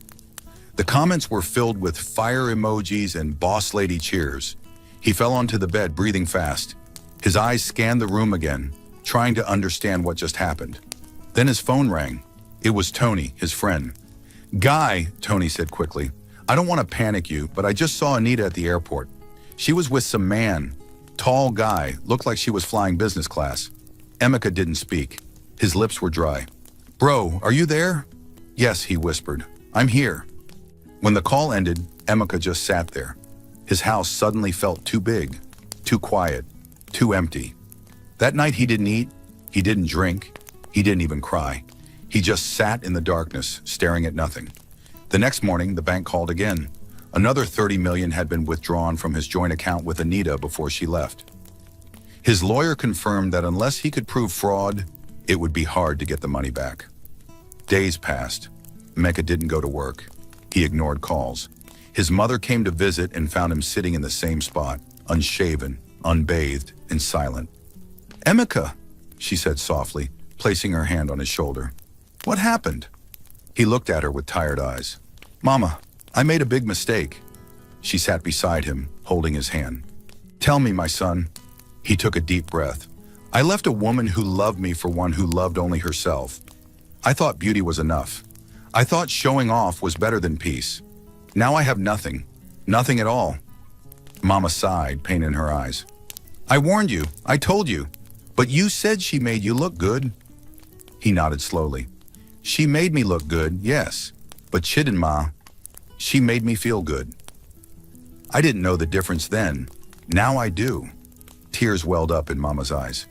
The comments were filled with fire emojis and boss lady cheers. He fell onto the bed, breathing fast. His eyes scanned the room again, trying to understand what just happened. Then his phone rang. It was Tony, his friend. "Guy," Tony said quickly, "I don't want to panic you, but I just saw Anita at the airport. She was with some man, tall guy, looked like she was flying business class." Emeka didn't speak. His lips were dry. "Bro, are you there?" "Yes," he whispered. "I'm here." When the call ended, Emeka just sat there. His house suddenly felt too big, too quiet, too empty. That night he didn't eat, he didn't drink, he didn't even cry. He just sat in the darkness, staring at nothing. The next morning, the bank called again. Another 30 million had been withdrawn from his joint account with Anita before she left. His lawyer confirmed that unless he could prove fraud, it would be hard to get the money back. Days passed. Emeka didn't go to work. He ignored calls. His mother came to visit and found him sitting in the same spot, unshaven, unbathed, and silent. "Emeka," she said softly, placing her hand on his shoulder. "What happened?" He looked at her with tired eyes. Mama, I made a big mistake. She sat beside him, holding his hand. Tell me, my son. He took a deep breath. I left a woman who loved me for one who loved only herself. I thought beauty was enough. I thought showing off was better than peace. Now I have nothing. Nothing at all. Mama sighed, pain in her eyes. I warned you. I told you. But you said she made you look good. He nodded slowly. She made me look good, yes. But Chidinma, she made me feel good. I didn't know the difference then. Now I do. Tears welled up in Mama's eyes.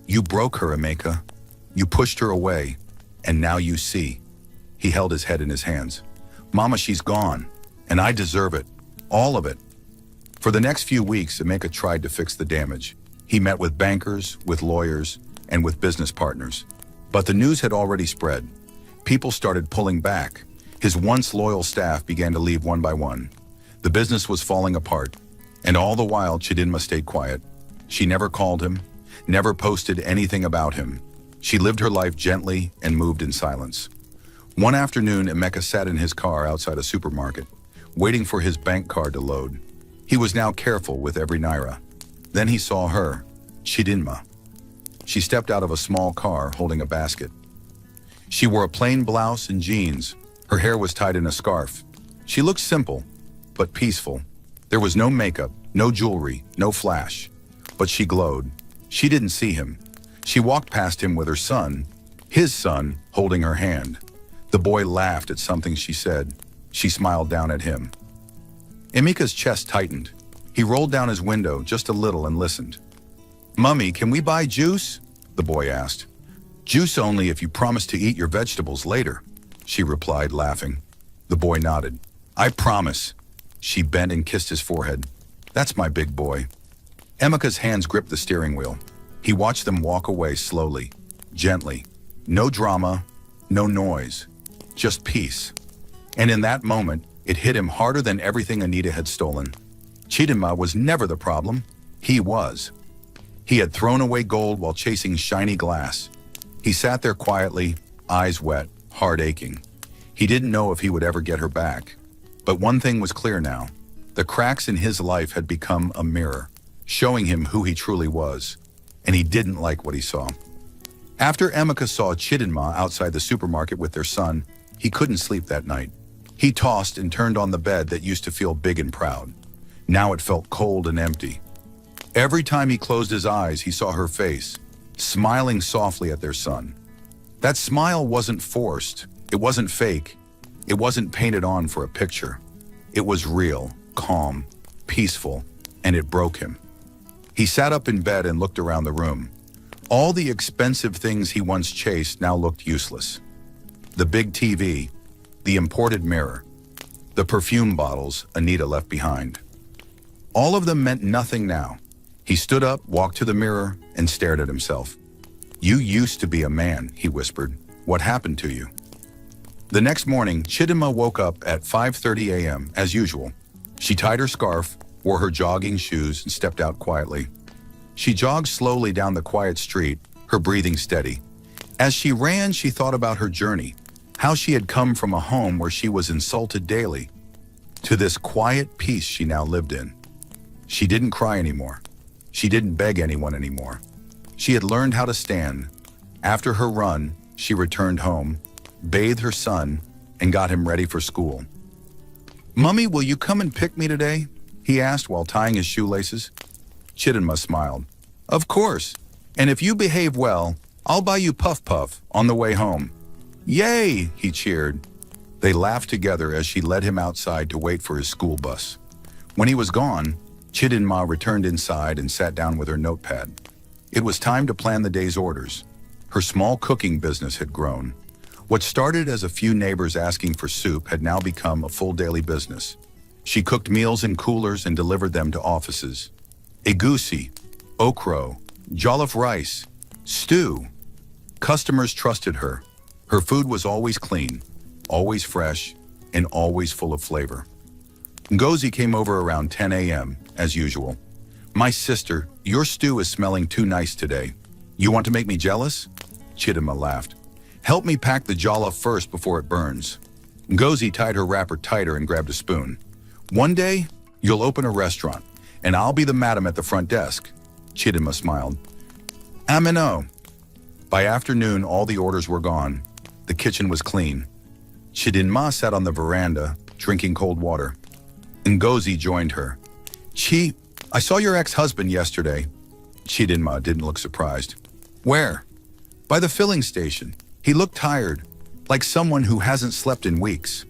You broke her, Emeka. You pushed her away. And now you see. He held his head in his hands. Mama, she's gone. And I deserve it. All of it. For the next few weeks, Emeka tried to fix the damage. He met with bankers, with lawyers, and with business partners. But the news had already spread. People started pulling back. His once loyal staff began to leave one by one. The business was falling apart. And all the while, Chidinma stayed quiet. She never called him, never posted anything about him. She lived her life gently and moved in silence. One afternoon, Emeka sat in his car outside a supermarket, waiting for his bank card to load. He was now careful with every naira. Then he saw her, Chidinma. She stepped out of a small car holding a basket. She wore a plain blouse and jeans. Her hair was tied in a scarf. She looked simple, but peaceful. There was no makeup, no jewelry, no flash. But she glowed. She didn't see him. She walked past him with her son, his son, holding her hand. The boy laughed at something she said. She smiled down at him. Emeka's chest tightened. He rolled down his window just a little and listened. Mummy, can we buy juice? The boy asked. Juice only if you promise to eat your vegetables later, she replied, laughing. The boy nodded. I promise. She bent and kissed his forehead. That's my big boy. Emeka's hands gripped the steering wheel. He watched them walk away slowly, gently. No drama, no noise, just peace. And in that moment, it hit him harder than everything Anita had stolen. Chidinma was never the problem. He was. He had thrown away gold while chasing shiny glass. He sat there quietly, eyes wet, heart aching. He didn't know if he would ever get her back. But one thing was clear now. The cracks in his life had become a mirror, showing him who he truly was. And he didn't like what he saw. After Emeka saw Chidinma outside the supermarket with their son, he couldn't sleep that night. He tossed and turned on the bed that used to feel big and proud. Now it felt cold and empty. Every time he closed his eyes, he saw her face, smiling softly at their son. That smile wasn't forced. It wasn't fake. It wasn't painted on for a picture. It was real, calm, peaceful, and it broke him. He sat up in bed and looked around the room. All the expensive things he once chased now looked useless. The big TV, the imported mirror, the perfume bottles Anita left behind. All of them meant nothing now. He stood up, walked to the mirror, and stared at himself. You used to be a man, he whispered. What happened to you? The next morning, Chidinma woke up at 5:30 a.m. as usual. She tied her scarf, wore her jogging shoes, and stepped out quietly. She jogged slowly down the quiet street, her breathing steady. As she ran, she thought about her journey, how she had come from a home where she was insulted daily, to this quiet peace she now lived in. She didn't cry anymore. She didn't beg anyone anymore. She had learned how to stand. After her run, she returned home, bathed her son, and got him ready for school. Mummy, will you come and pick me today? He asked while tying his shoelaces. Chidinma smiled. Of course. And if you behave well, I'll buy you Puff Puff on the way home. Yay, he cheered. They laughed together as she led him outside to wait for his school bus. When he was gone, Chidinma returned inside and sat down with her notepad. It was time to plan the day's orders. Her small cooking business had grown. What started as a few neighbors asking for soup had now become a full daily business. She cooked meals in coolers and delivered them to offices. Egusi, okra, jollof rice, stew. Customers trusted her. Her food was always clean, always fresh, and always full of flavor. Ngozi came over around 10 a.m., as usual. My sister, your stew is smelling too nice today. You want to make me jealous? Chidinma laughed. Help me pack the jollof first before it burns. Ngozi tied her wrapper tighter and grabbed a spoon. One day, you'll open a restaurant, and I'll be the madam at the front desk. Chidinma smiled. Amino. By afternoon, all the orders were gone. The kitchen was clean. Chidinma sat on the veranda, drinking cold water. Ngozi joined her. Chi, I saw your ex-husband yesterday. Chidinma didn't look surprised. Where? By the filling station. He looked tired, like someone who hasn't slept in weeks.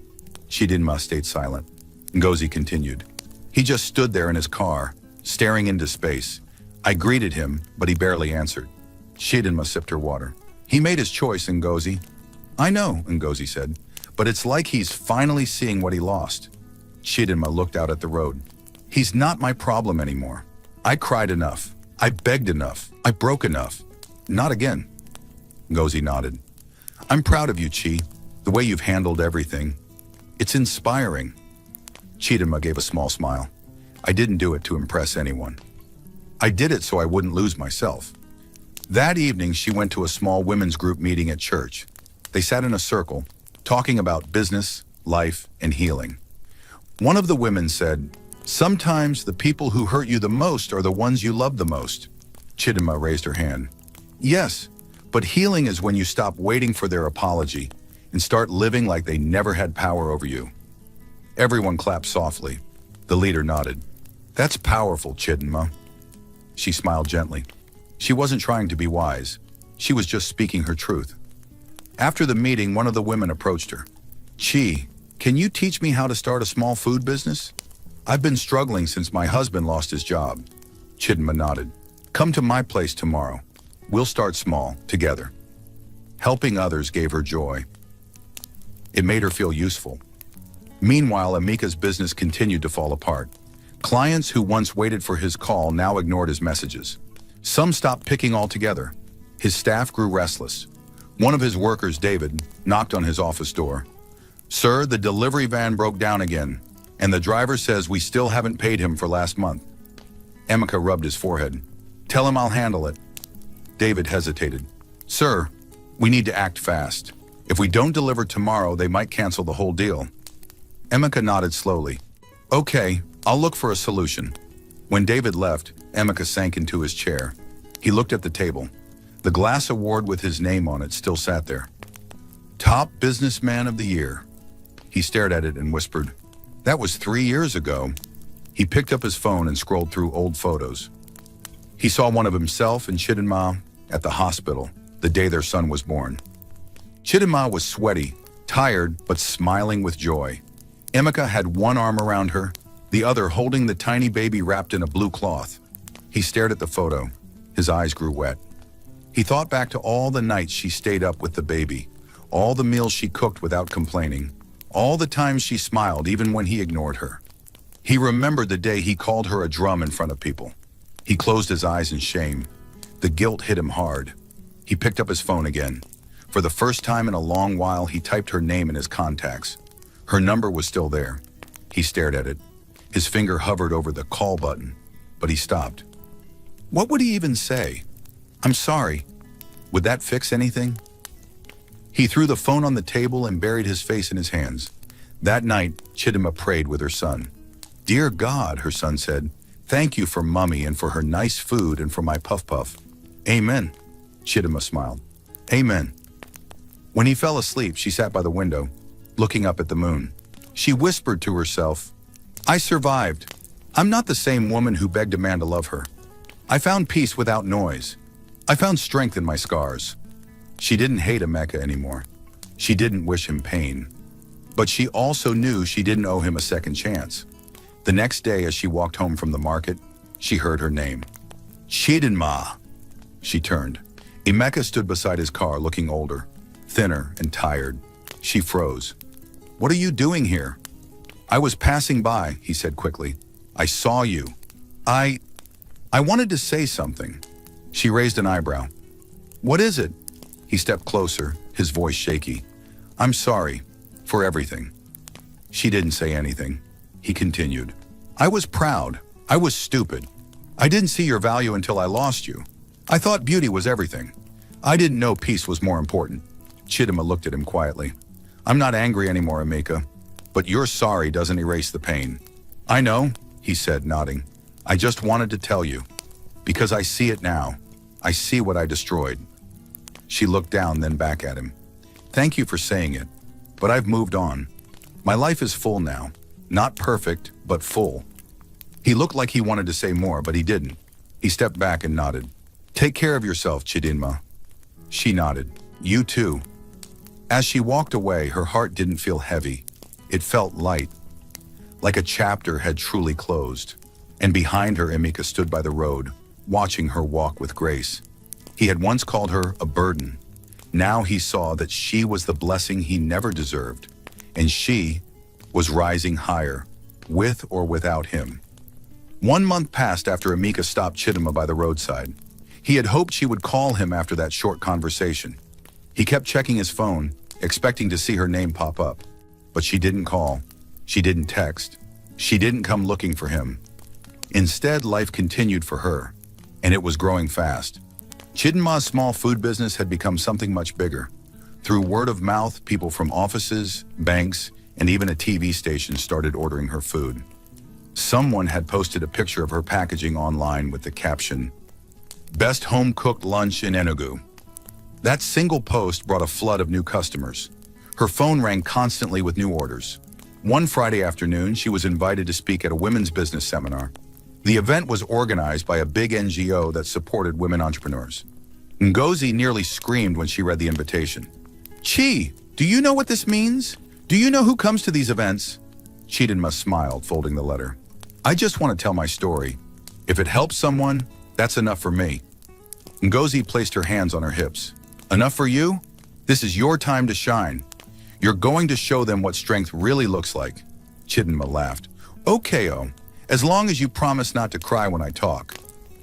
Chidinma stayed silent. Ngozi continued. He just stood there in his car, staring into space. I greeted him, but he barely answered. Chidinma sipped her water. He made his choice, Ngozi. I know, Ngozi said, but it's like he's finally seeing what he lost. Chidinma looked out at the road. He's not my problem anymore. I cried enough. I begged enough. I broke enough. Not again. Ngozi nodded. I'm proud of you, Chi, the way you've handled everything. It's inspiring. Chidinma gave a small smile. I didn't do it to impress anyone. I did it so I wouldn't lose myself. That evening, she went to a small women's group meeting at church. They sat in a circle, talking about business, life, and healing. One of the women said, sometimes the people who hurt you the most are the ones you love the most. Chidinma raised her hand. Yes, but healing is when you stop waiting for their apology and start living like they never had power over you. Everyone clapped softly. The leader nodded. That's powerful, Chidinma. She smiled gently. She wasn't trying to be wise. She was just speaking her truth. After the meeting, one of the women approached her. Chi, can you teach me how to start a small food business? I've been struggling since my husband lost his job. Chidinma nodded. Come to my place tomorrow. We'll start small, together. Helping others gave her joy. It made her feel useful. Meanwhile, Amika's business continued to fall apart. Clients who once waited for his call now ignored his messages. Some stopped picking altogether. His staff grew restless. One of his workers, David, knocked on his office door. Sir, the delivery van broke down again, and the driver says we still haven't paid him for last month. Amika rubbed his forehead. Tell him I'll handle it. David hesitated. Sir, we need to act fast. If we don't deliver tomorrow, they might cancel the whole deal. Amika nodded slowly. Okay, I'll look for a solution. When David left, Amika sank into his chair. He looked at the table. The glass award with his name on it still sat there. Top Businessman of the Year. He stared at it and whispered, that was 3 years ago. He picked up his phone and scrolled through old photos. He saw one of himself and Chidinma at the hospital the day their son was born. Chidinma was sweaty, tired, but smiling with joy. Amika had one arm around her, the other holding the tiny baby wrapped in a blue cloth. He stared at the photo. His eyes grew wet. He thought back to all the nights she stayed up with the baby, all the meals she cooked without complaining, all the times she smiled even when he ignored her. He remembered the day he called her a drum in front of people. He closed his eyes in shame. The guilt hit him hard. He picked up his phone again. For the first time in a long while, he typed her name in his contacts. Her number was still there. He stared at it. His finger hovered over the call button, but he stopped. What would he even say? I'm sorry. Would that fix anything? He threw the phone on the table and buried his face in his hands. That night, Chidinma prayed with her son. Dear God, her son said, thank you for Mummy and for her nice food and for my puff-puff. Amen. Chidinma smiled. Amen. When he fell asleep, she sat by the window, looking up at the moon. She whispered to herself, I survived. I'm not the same woman who begged a man to love her. I found peace without noise. I found strength in my scars. She didn't hate Amika anymore. She didn't wish him pain. But she also knew she didn't owe him a second chance. The next day, as she walked home from the market, she heard her name. Chidinma. She turned. Amika stood beside his car, looking older, thinner and tired. She froze. What are you doing here? I was passing by, he said quickly. I saw you. I wanted to say something. She raised an eyebrow. What is it? He stepped closer, his voice shaky. I'm sorry for everything. She didn't say anything. He continued. I was proud. I was stupid. I didn't see your value until I lost you. I thought beauty was everything. I didn't know peace was more important. Chidima looked at him quietly. I'm not angry anymore, Emika, but your sorry doesn't erase the pain. I know, he said, nodding. I just wanted to tell you. Because I see it now. I see what I destroyed. She looked down, then back at him. Thank you for saying it, but I've moved on. My life is full now. Not perfect, but full. He looked like he wanted to say more, but he didn't. He stepped back and nodded. Take care of yourself, Chidinma. She nodded. You too. As she walked away, her heart didn't feel heavy. It felt light, like a chapter had truly closed. And behind her, Emika stood by the road, watching her walk with grace. He had once called her a burden. Now he saw that she was the blessing he never deserved, and she was rising higher, with or without him. 1 month passed after Emika stopped Chidima by the roadside. He had hoped she would call him after that short conversation. He kept checking his phone, expecting to see her name pop up. But she didn't call. She didn't text. She didn't come looking for him. Instead, life continued for her, and it was growing fast. Chidinma's small food business had become something much bigger. Through word of mouth, people from offices, banks, and even a TV station started ordering her food. Someone had posted a picture of her packaging online with the caption, "Best home-cooked lunch in Enugu." That single post brought a flood of new customers. Her phone rang constantly with new orders. One Friday afternoon, she was invited to speak at a women's business seminar. The event was organized by a big NGO that supported women entrepreneurs. Ngozi nearly screamed when she read the invitation. Chi, do you know what this means? Do you know who comes to these events? Chidinma smiled, folding the letter. I just want to tell my story. If it helps someone, that's enough for me. Ngozi placed her hands on her hips. Enough for you? This is your time to shine. You're going to show them what strength really looks like. Chidinma laughed. Okay, as long as you promise not to cry when I talk.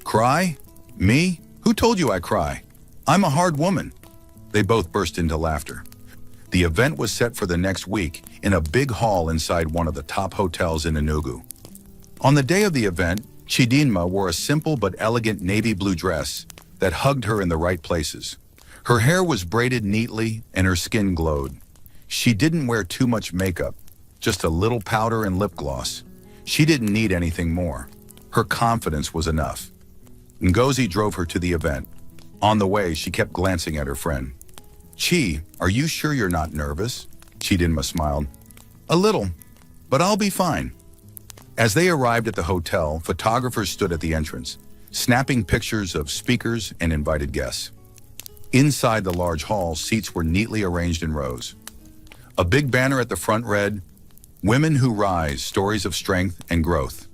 Cry? Me? Who told you I cry? I'm a hard woman. They both burst into laughter. The event was set for the next week in a big hall inside one of the top hotels in Enugu. On the day of the event, Chidinma wore a simple but elegant navy blue dress that hugged her in the right places. Her hair was braided neatly and her skin glowed. She didn't wear too much makeup, just a little powder and lip gloss. She didn't need anything more. Her confidence was enough. Ngozi drove her to the event. On the way, she kept glancing at her friend. Chi, are you sure you're not nervous? Chidinma smiled. A little, but I'll be fine. As they arrived at the hotel, photographers stood at the entrance, snapping pictures of speakers and invited guests. Inside the large hall, seats were neatly arranged in rows. A big banner at the front read, Women Who Rise, Stories of Strength and Growth.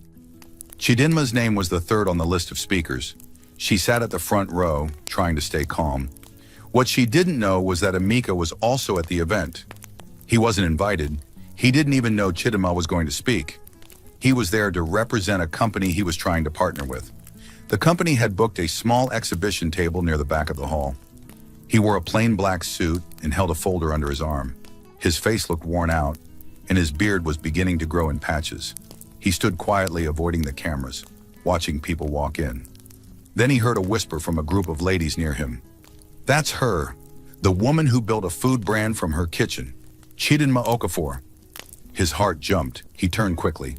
Chidinma's name was the third on the list of speakers. She sat at the front row, trying to stay calm. What she didn't know was that Emika was also at the event. He wasn't invited. He didn't even know Chidinma was going to speak. He was there to represent a company he was trying to partner with. The company had booked a small exhibition table near the back of the hall. He wore a plain black suit and held a folder under his arm. His face looked worn out, and his beard was beginning to grow in patches. He stood quietly, avoiding the cameras, watching people walk in. Then he heard a whisper from a group of ladies near him. That's her, the woman who built a food brand from her kitchen, Chidinma Okafor. His heart jumped. He turned quickly.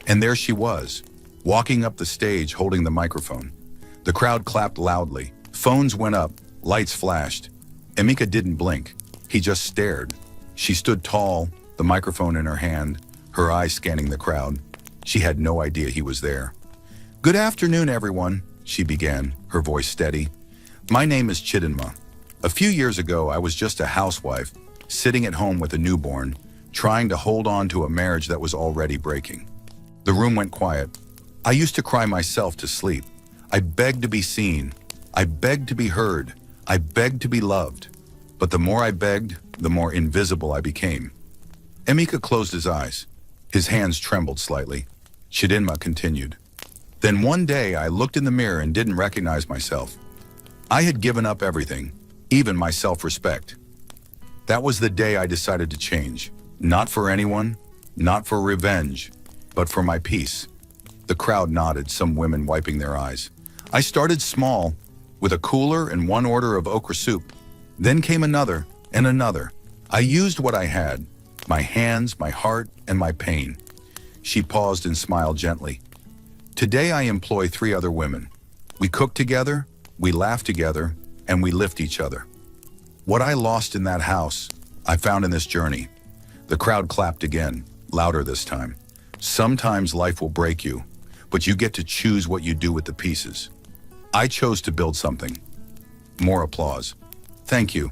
And there she was, walking up the stage holding the microphone. The crowd clapped loudly. Phones went up. Lights flashed. Emika didn't blink. He just stared. She stood tall, the microphone in her hand, her eyes scanning the crowd. She had no idea he was there. Good afternoon, everyone, she began, her voice steady. My name is Chidinma. A few years ago, I was just a housewife, sitting at home with a newborn, trying to hold on to a marriage that was already breaking. The room went quiet. I used to cry myself to sleep. I begged to be seen. I begged to be heard. I begged to be loved. But the more I begged, the more invisible I became. Emika closed his eyes. His hands trembled slightly. Chidinma continued. Then one day I looked in the mirror and didn't recognize myself. I had given up everything, even my self-respect. That was the day I decided to change. Not for anyone, not for revenge, but for my peace. The crowd nodded, some women wiping their eyes. I started small, with a cooler and one order of okra soup. Then came another, And another. I used what I had, my hands, my heart, and my pain. She paused and smiled gently. Today I employ 3 other women. We cook together, we laugh together, and we lift each other. What I lost in that house, I found in this journey. The crowd clapped again, louder this time. Sometimes life will break you, but you get to choose what you do with the pieces. I chose to build something. More applause. Thank you.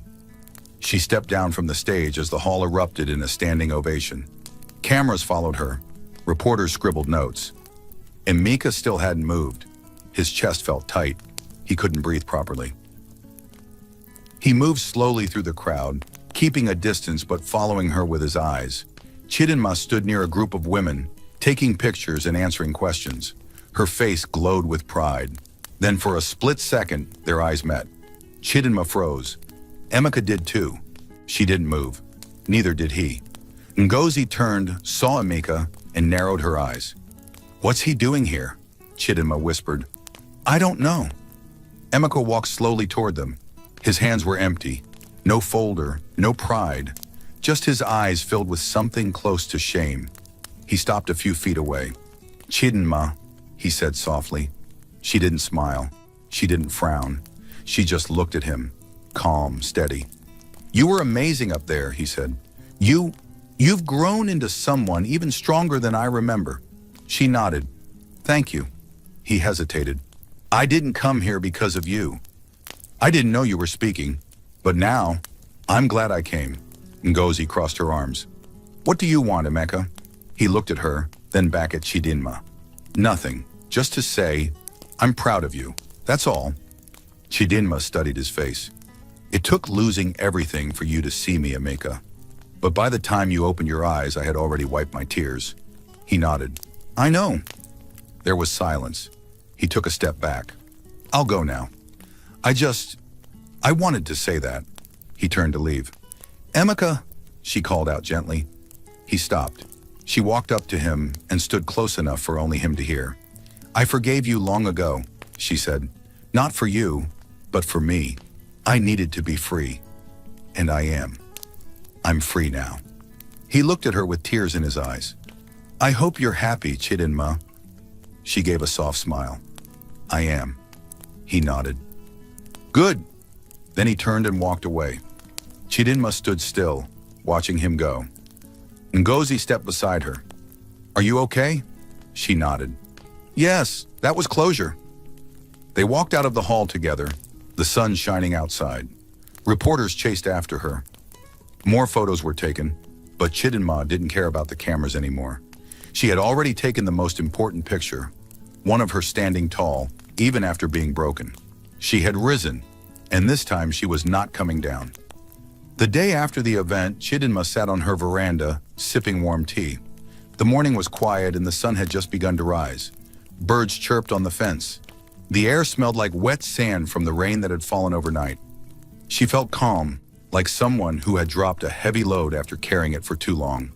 She stepped down from the stage as the hall erupted in a standing ovation. Cameras followed her. Reporters scribbled notes. And Mika still hadn't moved. His chest felt tight. He couldn't breathe properly. He moved slowly through the crowd, keeping a distance but following her with his eyes. Chidinma stood near a group of women, taking pictures and answering questions. Her face glowed with pride. Then for a split second, their eyes met. Chidinma froze. Emeka did too. She didn't move. Neither did he. Ngozi turned, saw Emeka, and narrowed her eyes. What's he doing here? Chidinma whispered. I don't know. Emeka walked slowly toward them. His hands were empty. No folder, no pride. Just his eyes filled with something close to shame. He stopped a few feet away. Chidinma, he said softly. She didn't smile. She didn't frown. She just looked at him, calm, steady. You were amazing up there, he said. You've grown into someone even stronger than I remember. She nodded. Thank you. He hesitated. I didn't come here because of you. I didn't know you were speaking, but now, I'm glad I came. Ngozi crossed her arms. What do you want, Emeka? He looked at her, then back at Chidinma. Nothing, just to say, I'm proud of you. That's all. Chidinma studied his face. It took losing everything for you to see me, Emeka. But by the time you opened your eyes, I had already wiped my tears. He nodded. I know. There was silence. He took a step back. I'll go now. I wanted to say that. He turned to leave. Emeka, she called out gently. He stopped. She walked up to him and stood close enough for only him to hear. I forgave you long ago, she said. Not for you, but for me. I needed to be free. And I am. I'm free now. He looked at her with tears in his eyes. I hope you're happy, Chidinma. She gave a soft smile. I am. He nodded. Good. Then he turned and walked away. Chidinma stood still, watching him go. Ngozi stepped beside her. Are you okay? She nodded. Yes, that was closure. They walked out of the hall together, the sun shining outside. Reporters chased after her. More photos were taken, but Chidinma didn't care about the cameras anymore. She had already taken the most important picture, one of her standing tall, even after being broken. She had risen, and this time she was not coming down. The day after the event, Chidinma sat on her veranda, sipping warm tea. The morning was quiet and the sun had just begun to rise. Birds chirped on the fence. The air smelled like wet sand from the rain that had fallen overnight. She felt calm, like someone who had dropped a heavy load after carrying it for too long.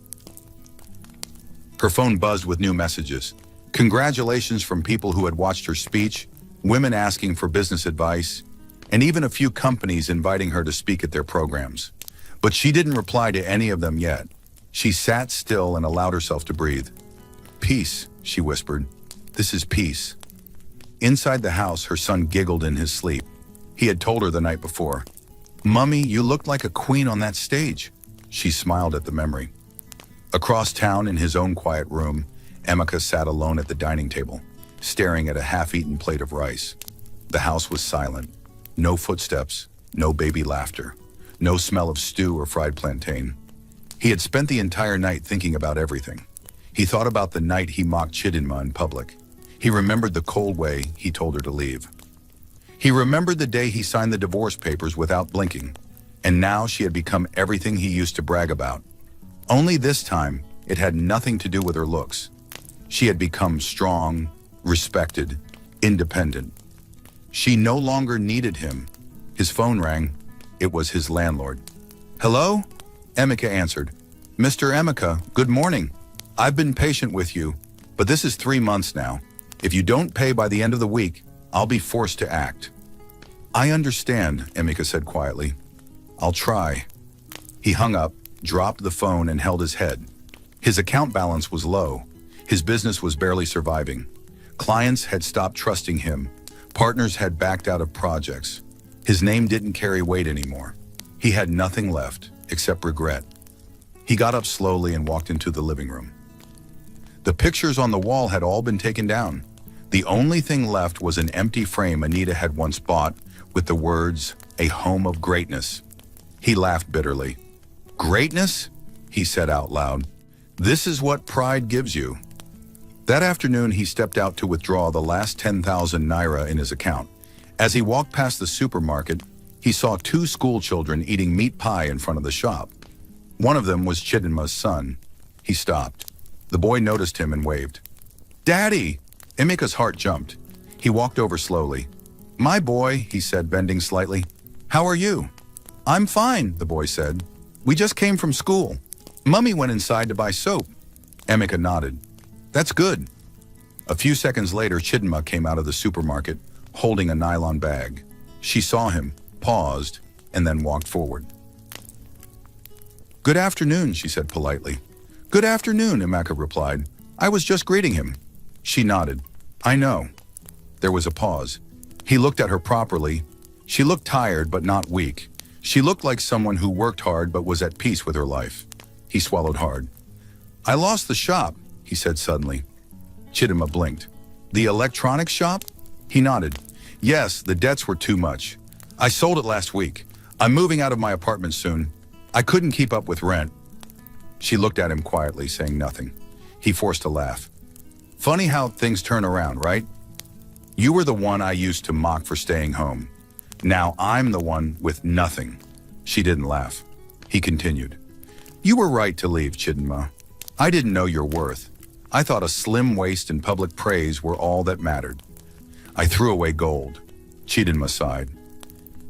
Her phone buzzed with new messages. Congratulations from people who had watched her speech, women asking for business advice, and even a few companies inviting her to speak at their programs. But she didn't reply to any of them yet. She sat still and allowed herself to breathe. Peace, she whispered. This is peace. Inside the house, her son giggled in his sleep. He had told her the night before, Mummy, you looked like a queen on that stage. She smiled at the memory. Across town, in his own quiet room, Emeka sat alone at the dining table, staring at a half-eaten plate of rice. The house was silent. No footsteps, no baby laughter, no smell of stew or fried plantain. He had spent the entire night thinking about everything. He thought about the night he mocked Chidinma in public. He remembered the cold way he told her to leave. He remembered the day he signed the divorce papers without blinking, and now she had become everything he used to brag about. Only this time, it had nothing to do with her looks. She had become strong, respected, independent. She no longer needed him. His phone rang. It was his landlord. Hello? Emeka answered. Mr. Emeka, good morning. I've been patient with you, but this is 3 months now. If you don't pay by the end of the week, I'll be forced to act. I understand, Emeka said quietly. I'll try. He hung up, dropped the phone, and held his head. His account balance was low. His business was barely surviving. Clients had stopped trusting him. Partners had backed out of projects. His name didn't carry weight anymore. He had nothing left except regret. He got up slowly and walked into the living room. The pictures on the wall had all been taken down. The only thing left was an empty frame Anita had once bought with the words, "A home of greatness." He laughed bitterly. "Greatness?" he said out loud. "This is what pride gives you." That afternoon, he stepped out to withdraw the last 10,000 naira in his account. As he walked past the supermarket, he saw two school children eating meat pie in front of the shop. One of them was Chidinma's son. He stopped. The boy noticed him and waved. "Daddy!" Emeka's heart jumped. He walked over slowly. "My boy," he said, bending slightly. "How are you?" "I'm fine," the boy said. "We just came from school. Mummy went inside to buy soap." Emeka nodded. "That's good." A few seconds later, Chidinma came out of the supermarket, holding a nylon bag. She saw him, paused, and then walked forward. "Good afternoon," she said politely. "Good afternoon," Emeka replied. "I was just greeting him." She nodded. "I know." There was a pause. He looked at her properly. She looked tired but not weak. She looked like someone who worked hard but was at peace with her life. He swallowed hard. "I lost the shop," he said suddenly. Chidinma blinked. "The electronics shop?" He nodded. "Yes, the debts were too much. I sold it last week. I'm moving out of my apartment soon. I couldn't keep up with rent." She looked at him quietly, saying nothing. He forced a laugh. "Funny how things turn around, right? You were the one I used to mock for staying home. Now I'm the one with nothing." She didn't laugh. He continued. "You were right to leave, Chidinma. I didn't know your worth. I thought a slim waist and public praise were all that mattered. I threw away gold." Chidinma sighed.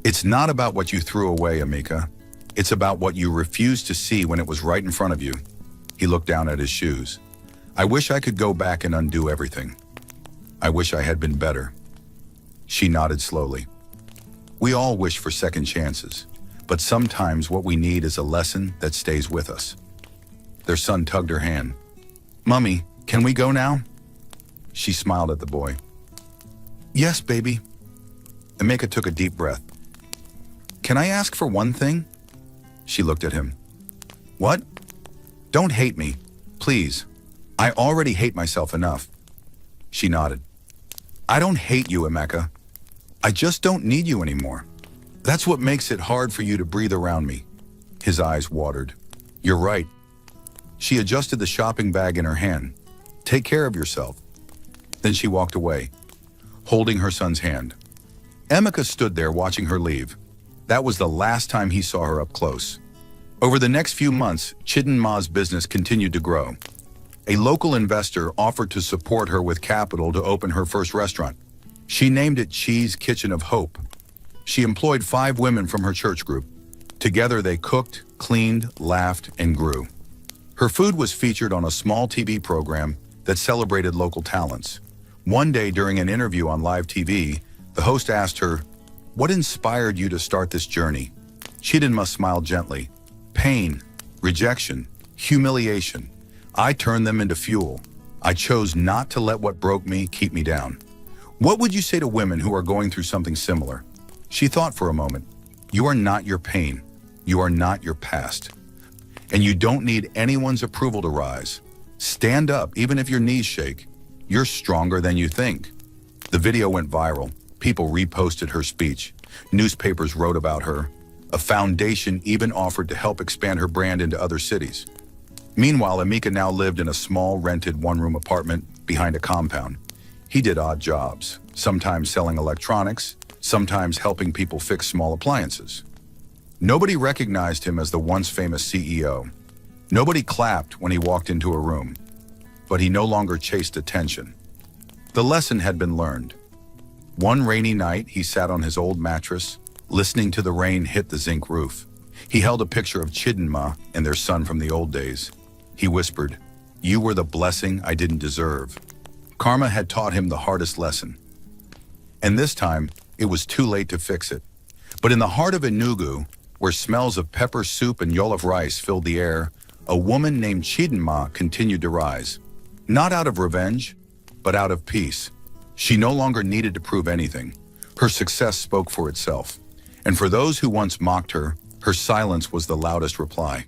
"It's not about what you threw away, Emeka. It's about what you refused to see when it was right in front of you." He looked down at his shoes. "I wish I could go back and undo everything. I wish I had been better." She nodded slowly. "We all wish for second chances, but sometimes what we need is a lesson that stays with us." Their son tugged her hand. "Mummy, can we go now?" She smiled at the boy. "Yes, baby." Emeka took a deep breath. "Can I ask for one thing?" She looked at him. "What?" "Don't hate me, please. I already hate myself enough." She nodded. "I don't hate you, Emeka. I just don't need you anymore. That's what makes it hard for you to breathe around me." His eyes watered. "You're right." She adjusted the shopping bag in her hand. "Take care of yourself." Then she walked away, holding her son's hand. Emeka stood there watching her leave. That was the last time he saw her up close. Over the next few months, Chidinma's business continued to grow. A local investor offered to support her with capital to open her first restaurant. She named it Cheese Kitchen of Hope. She employed 5 women from her church group. Together they cooked, cleaned, laughed, and grew. Her food was featured on a small TV program that celebrated local talents. One day during an interview on live TV, the host asked her, "What inspired you to start this journey?" Chidinma smiled gently. "Pain, rejection, humiliation. I turned them into fuel. I chose not to let what broke me keep me down." What would you say to women who are going through something similar? She thought for a moment. You are not your pain. You are not your past. And you don't need anyone's approval to rise. Stand up, even if your knees shake. You're stronger than you think. The video went viral. People reposted her speech. Newspapers wrote about her. A foundation even offered to help expand her brand into other cities. Meanwhile, Emeka now lived in a small rented one-room apartment behind a compound. He did odd jobs, sometimes selling electronics, sometimes helping people fix small appliances. Nobody recognized him as the once famous CEO. Nobody clapped when he walked into a room, but he no longer chased attention. The lesson had been learned. One rainy night, he sat on his old mattress, listening to the rain hit the zinc roof. He held a picture of Chidinma and their son from the old days. He whispered, "You were the blessing I didn't deserve." Karma had taught him the hardest lesson. And this time, it was too late to fix it. But in the heart of Enugu, where smells of pepper soup and jollof rice filled the air, a woman named Chidinma continued to rise. Not out of revenge, but out of peace. She no longer needed to prove anything. Her success spoke for itself. And for those who once mocked her, her silence was the loudest reply.